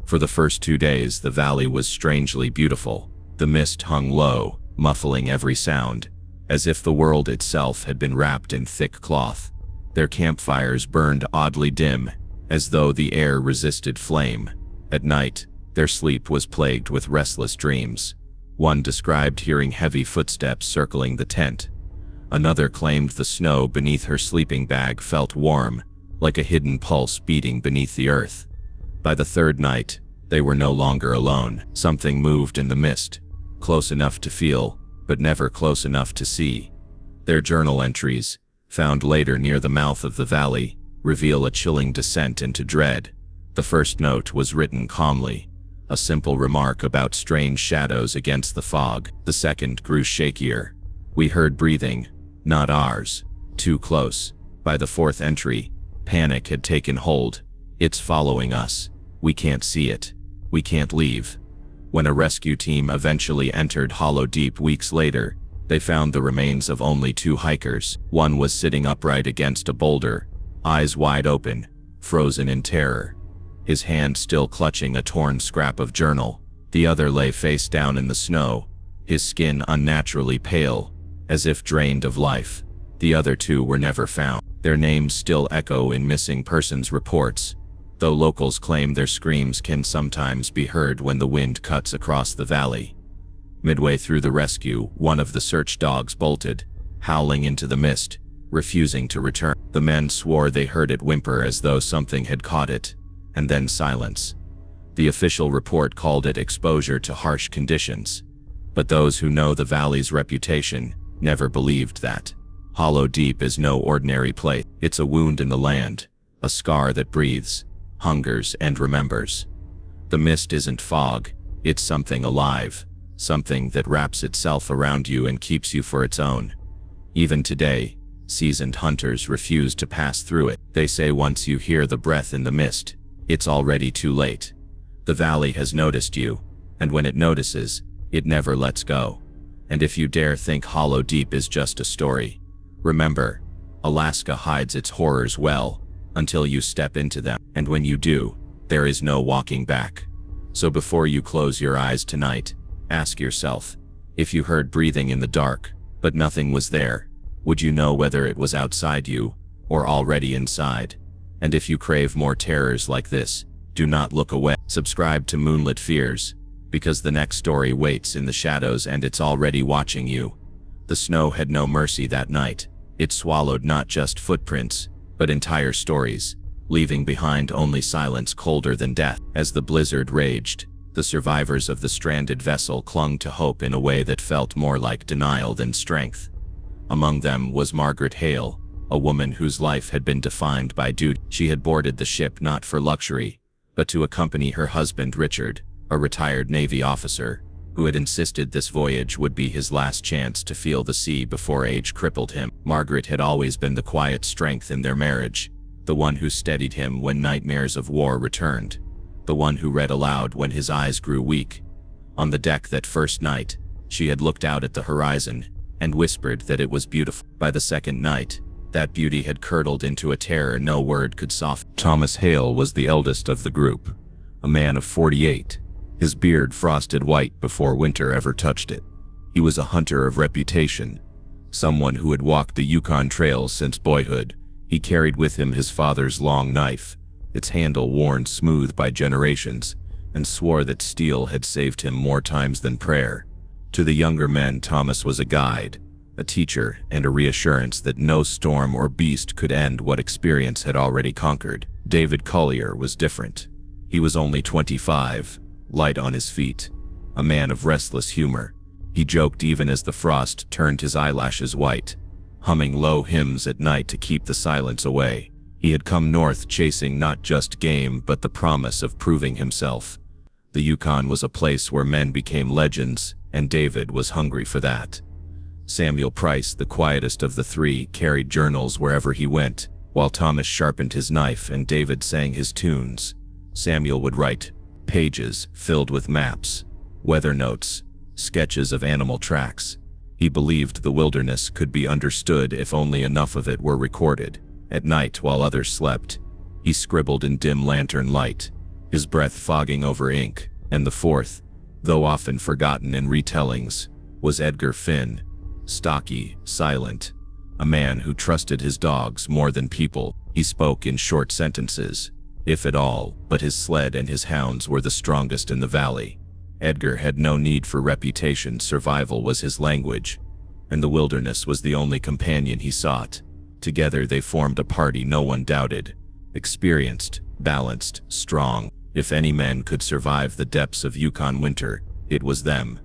A: For the first 2 days, the valley was strangely beautiful. The mist hung low, muffling every sound, as if the world itself had been wrapped in thick cloth. Their campfires burned oddly dim, as though the air resisted flame. At night, their sleep was plagued with restless dreams. One described hearing heavy footsteps circling the tent. Another claimed the snow beneath her sleeping bag felt warm, like a hidden pulse beating beneath the earth. By the 3rd night, they were no longer alone. Something moved in the mist, close enough to feel, but never close enough to see. Their journal entries, found later near the mouth of the valley, reveal a chilling descent into dread. The first note was written calmly, a simple remark about strange shadows against the fog. The second grew shakier. We heard breathing, not ours, too close. By the 4th entry, panic had taken hold. It's following us. We can't see it. We can't leave. When a rescue team eventually entered Hollow Deep weeks later, they found the remains of only 2 hikers. One was sitting upright against a boulder, eyes wide open, frozen in terror, his hand still clutching a torn scrap of journal. The other lay face down in the snow, his skin unnaturally pale, as if drained of life. The other 2 were never found. Their names still echo in missing persons reports, though locals claim their screams can sometimes be heard when the wind cuts across the valley. Midway through the rescue, one of the search dogs bolted, howling into the mist, refusing to return. The men swore they heard it whimper as though something had caught it, and then silence. The official report called it exposure to harsh conditions, but those who know the valley's reputation never believed that. Hollow Deep is no ordinary place. It's a wound in the land, a scar that breathes, hungers, and remembers. The mist isn't fog, it's something alive, something that wraps itself around you and keeps you for its own. Even today, seasoned hunters refuse to pass through it. They say once you hear the breath in the mist, it's already too late. The valley has noticed you, and when it notices, it never lets go. And if you dare think Hollow Deep is just a story, remember, Alaska hides its horrors well, until you step into them. And when you do, there is no walking back. So before you close your eyes tonight, ask yourself, if you heard breathing in the dark, but nothing was there, would you know whether it was outside you, or already inside? And if you crave more terrors like this, do not look away. Subscribe to Moonlit Fears, because the next story waits in the shadows and it's already watching you. The snow had no mercy that night. It swallowed not just footprints, but entire stories, leaving behind only silence colder than death. As the blizzard raged, the survivors of the stranded vessel clung to hope in a way that felt more like denial than strength. Among them was Margaret Hale, a woman whose life had been defined by duty. She had boarded the ship not for luxury, but to accompany her husband Richard, a retired Navy officer, who had insisted this voyage would be his last chance to feel the sea before age crippled him. Margaret had always been the quiet strength in their marriage, the one who steadied him when nightmares of war returned.
B: the one who read aloud when his eyes grew weak. On the deck that first night, she had looked out at the horizon and whispered that it was beautiful. By the second night, that beauty had curdled into a terror no word could soften. Thomas Hale was the eldest of the group, a man of 48, his beard frosted white before winter ever touched it. He was a hunter of reputation, someone who had walked the Yukon trails since boyhood. He carried with him his father's long knife, its handle worn smooth by generations, and swore that steel had saved him more times than prayer. To the younger men, Thomas was a guide, a teacher, and a reassurance that no storm or beast could end what experience had already conquered. David Collier was different. He was only 25, light on his feet, a man of restless humor. He joked even as the frost turned his eyelashes white, humming low hymns at night to keep the silence away. He had come north chasing not just game but the promise of proving himself. The Yukon was a place where men became legends, and David was hungry for that. Samuel Price, the quietest of the three, carried journals wherever he went, while Thomas sharpened his knife and David sang his tunes. Samuel would write pages filled with maps, weather notes, sketches of animal tracks. He believed the wilderness could be understood if only enough of it were recorded. At night, while others slept, he scribbled in dim lantern light, his breath fogging over ink. And the fourth, though often forgotten in retellings, was Edgar Finn, stocky, silent, a man who trusted his dogs more than people. He spoke in short sentences, if at all, but his sled and his hounds were the strongest in the valley. Edgar had no need for reputation. Survival was his language, and the wilderness was the only companion he sought. Together they formed a party no one doubted. Experienced, balanced, strong. If any men could survive the depths of Yukon winter, it was them.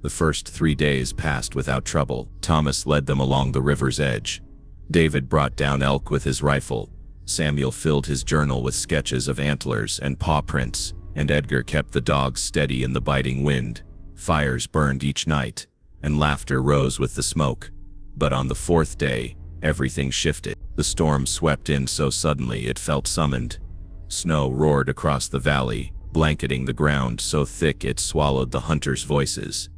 B: The first 3 days passed without trouble. Thomas led them along the river's edge. David brought down elk with his rifle. Samuel filled his journal with sketches of antlers and paw prints, and Edgar kept the dogs steady in the biting wind. Fires burned each night, and laughter rose with the smoke. But on the fourth day, everything shifted. The storm swept in so suddenly it felt summoned. Snow roared across the valley, blanketing the ground so thick it swallowed the hunters' voices.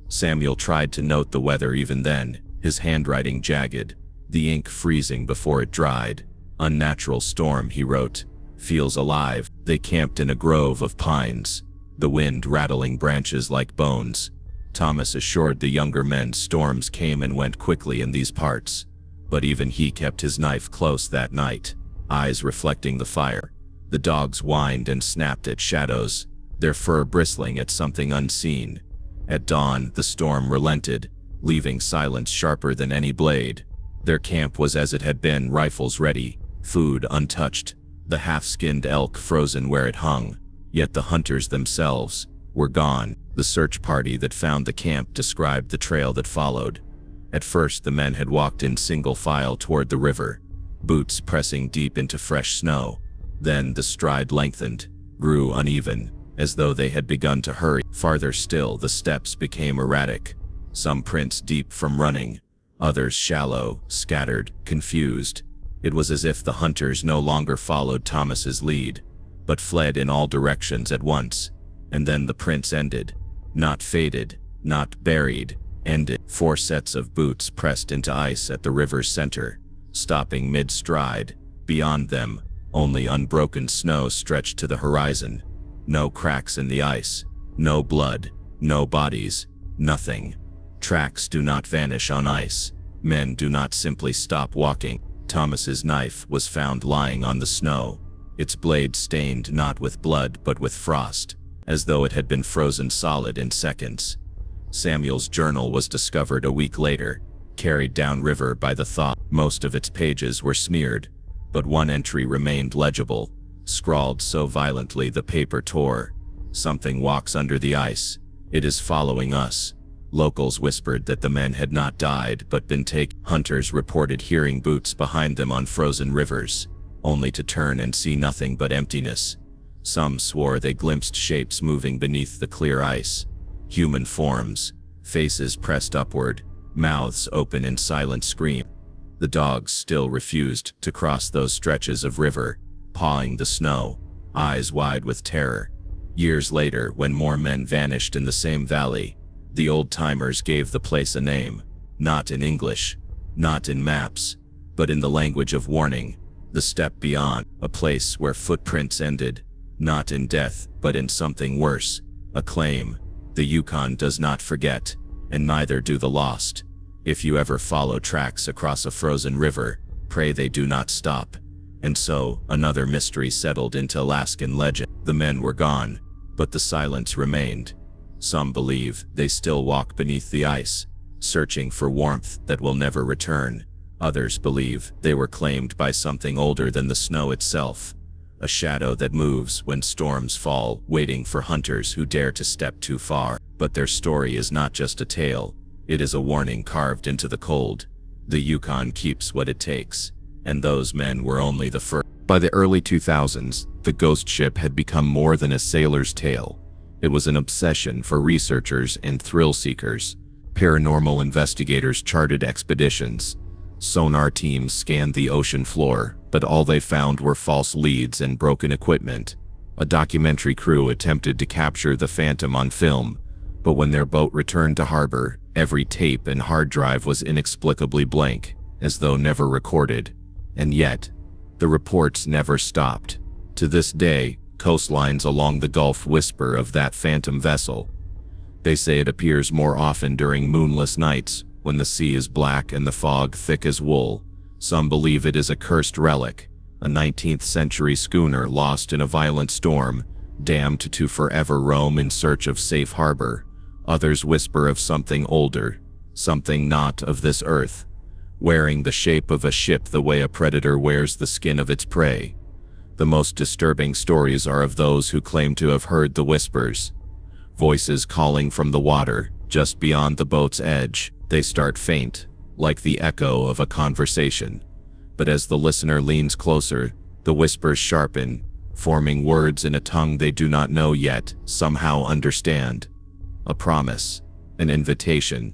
B: Samuel tried to note the weather even then, his handwriting jagged, the ink freezing before it dried. "Unnatural storm," he wrote. "Feels alive." They camped in a grove of pines, the wind rattling branches like bones. Thomas assured the younger men storms came and went quickly in these parts, but even he kept his knife close that night, eyes reflecting the fire. The dogs whined and snapped at shadows, their fur bristling at something unseen. At dawn, the storm relented, leaving silence sharper than any blade. Their camp was as it had been, rifles ready, food untouched, the half-skinned elk frozen where it hung. Yet the hunters themselves were gone. The search party that found the camp described the trail that followed. At first, the men had walked in single file toward the river, boots pressing deep into fresh snow. Then the stride lengthened, grew uneven, as though they had begun to hurry. Farther still, the steps became erratic, some prints deep from running, others shallow, scattered, confused. It was as if the hunters no longer followed Thomas's lead, but fled in all directions at once. And then the prints ended, not faded, not buried, ended. 4 sets of boots pressed into ice at the river's center, stopping mid-stride. Beyond them, only unbroken snow stretched to the horizon. No cracks in the ice, no blood, no bodies, nothing. Tracks do not vanish on ice. Men do not simply stop walking. Thomas's knife was found lying on the snow, its blade stained not with blood but with frost, as though it had been frozen solid in seconds. Samuel's journal was discovered a week later, carried downriver by the thaw. Most of its pages were smeared, but one entry remained legible, scrawled so violently the paper tore. "Something walks under the ice. It is following us." Locals whispered that the men had not died but been taken. Hunters reported hearing boots behind them on frozen rivers, only to turn and see nothing but emptiness. Some swore they glimpsed shapes moving beneath the clear ice. Human forms, faces pressed upward, mouths open in silent scream. The dogs still refused to cross those stretches of river, pawing the snow. eyes wide with terror. Years later, when more men vanished in the same valley, the old-timers gave the place a name, not in English, not in maps, but in the language of warning, the step beyond, a place where footprints ended, not in death, but in something worse, a claim. The Yukon does not forget, and neither do the lost. If you ever follow tracks across a frozen river, pray they do not stop. And so, another mystery settled into Alaskan legend. The men were gone, but the silence remained. Some believe they still walk beneath the ice, searching for warmth that will never return. Others believe they were claimed by something older than the snow itself, a shadow that moves when storms fall, waiting for hunters who dare to step too far. But their story is not just a tale, it is a warning carved into the cold. The Yukon keeps what it takes, and those men were only the first. By the early 2000s, the ghost ship had become more than a sailor's tale. It was an obsession for researchers and thrill seekers. Paranormal investigators charted expeditions. Sonar teams scanned the ocean floor, but all they found were false leads and broken equipment. A documentary crew attempted to capture the Phantom on film, but when their boat returned to harbor, every tape and hard drive was inexplicably blank, as though never recorded. And yet, the reports never stopped. To this day, coastlines along the Gulf whisper of that phantom vessel. They say it appears more often during moonless nights, when the sea is black and the fog thick as wool. Some believe it is a cursed relic, a 19th century schooner lost in a violent storm, damned to forever roam in search of safe harbor. Others whisper of something older, something not of this earth, wearing the shape of a ship the way a predator wears the skin of its prey. The most disturbing stories are of those who claim to have heard the whispers. Voices calling from the water, just beyond the boat's edge. They start faint, like the echo of a conversation. But as the listener leans closer, the whispers sharpen, forming words in a tongue they do not know yet, somehow understand. A promise, an invitation,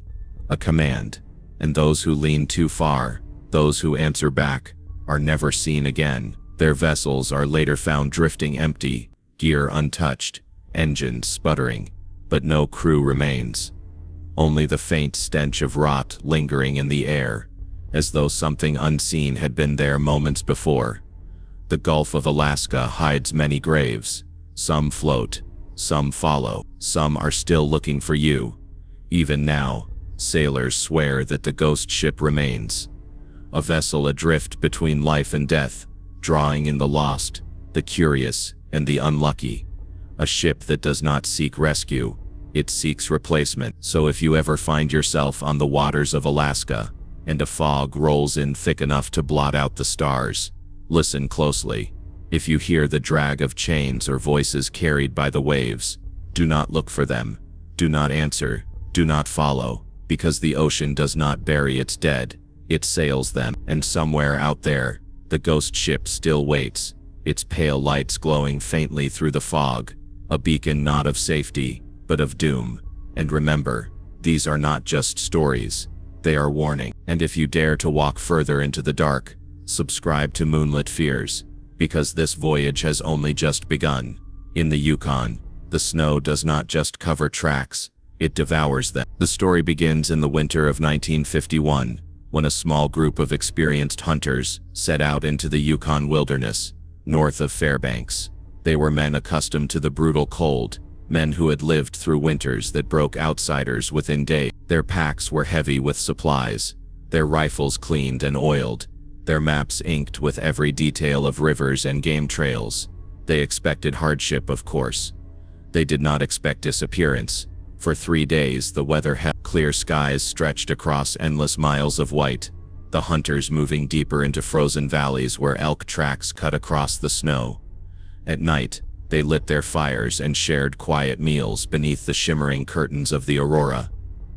B: a command. And those who lean too far, those who answer back, are never seen again. Their vessels are later found drifting empty, gear untouched, engines sputtering, but no crew remains. Only the faint stench of rot lingering in the air, as though something unseen had been there moments before. The Gulf of Alaska hides many graves. Some float, some follow, some are still looking for you. Even now, sailors swear that the ghost ship remains. A vessel adrift between life and death, drawing in the lost, the curious, and the unlucky. A ship that does not seek rescue, it seeks replacement. So if you ever find yourself on the waters of Alaska, and a fog rolls in thick enough to blot out the stars, listen closely. If you hear the drag of chains or voices carried by the waves, do not look for them, do not answer, do not follow, because the ocean does not bury its dead, it sails them. And somewhere out there, the ghost ship still waits, its pale lights glowing faintly through the fog, a beacon not of safety, but of doom. And remember, these are not just stories, they are warning. And if you dare to walk further into the dark, subscribe to Moonlit Fears, because this voyage has only just begun. In the Yukon, the snow does not just cover tracks, it devours them. The story begins in the winter of 1951, when a small group of experienced hunters set out into the Yukon wilderness, north of Fairbanks. They were men accustomed to the brutal cold, men who had lived through winters that broke outsiders within days. Their packs were heavy with supplies, their rifles cleaned and oiled, their maps inked with every detail of rivers and game trails. They expected hardship, of course. They did not expect disappearance. For 3 days the weather held. Clear skies stretched across endless miles of white, the hunters moving deeper into frozen valleys where elk tracks cut across the snow. At night, they lit their fires and shared quiet meals beneath the shimmering curtains of the aurora.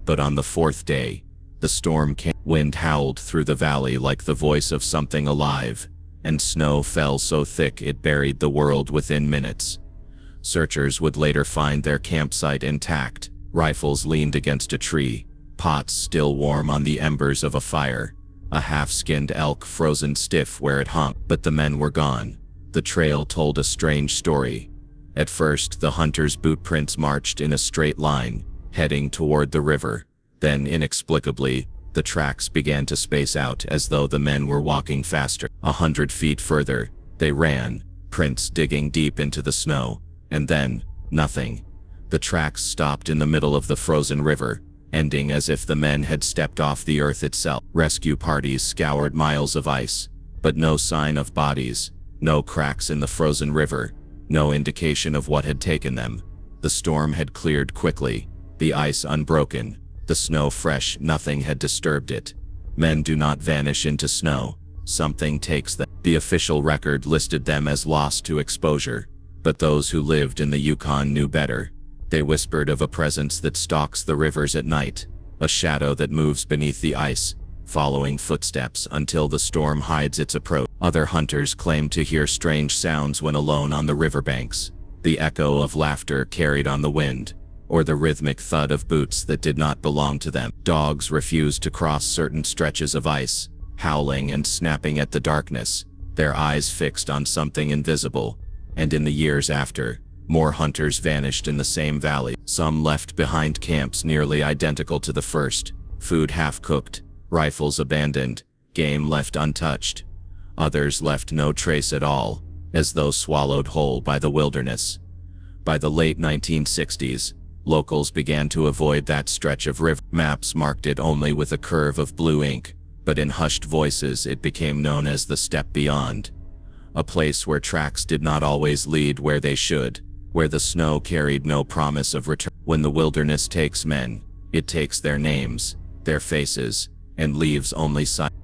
B: But on the 4th day, the storm came. Wind howled through the valley like the voice of something alive, and snow fell so thick it buried the world within minutes. Searchers would later find their campsite intact, rifles leaned against a tree, pots still warm on the embers of a fire, a half-skinned elk frozen stiff where it hung. But the men were gone. The trail told a strange story. At first, the hunters' boot prints marched in a straight line, heading toward the river. Then, inexplicably, the tracks began to space out as though the men were walking faster. 100 feet further, they ran, prints digging deep into the snow, and then, nothing. The tracks stopped in the middle of the frozen river, ending as if the men had stepped off the earth itself. Rescue parties scoured miles of ice, but no sign of bodies, no cracks in the frozen river, no indication of what had taken them. The storm had cleared quickly, the ice unbroken, the snow fresh, nothing had disturbed it. Men do not vanish into snow, something takes them. The official record listed them as lost to exposure, but those who lived in the Yukon knew better. They whispered of a presence that stalks the rivers at night, a shadow that moves beneath the ice, following footsteps until the storm hides its approach. Other hunters claimed to hear strange sounds when alone on the riverbanks, the echo of laughter carried on the wind, or the rhythmic thud of boots that did not belong to them. Dogs refused to cross certain stretches of ice, howling and snapping at the darkness, their eyes fixed on something invisible. And in the years after, more hunters vanished in the same valley. Some left behind camps nearly identical to the first, food half-cooked, rifles abandoned, game left untouched. Others left no trace at all, as though swallowed whole by the wilderness. By the late 1960s, locals began to avoid that stretch of river. Maps marked it only with a curve of blue ink, but in hushed voices it became known as the Step Beyond. A place where tracks did not always lead where they should, where the snow carried no promise of return. When the wilderness takes men, it takes their names, their faces, and leaves only silence.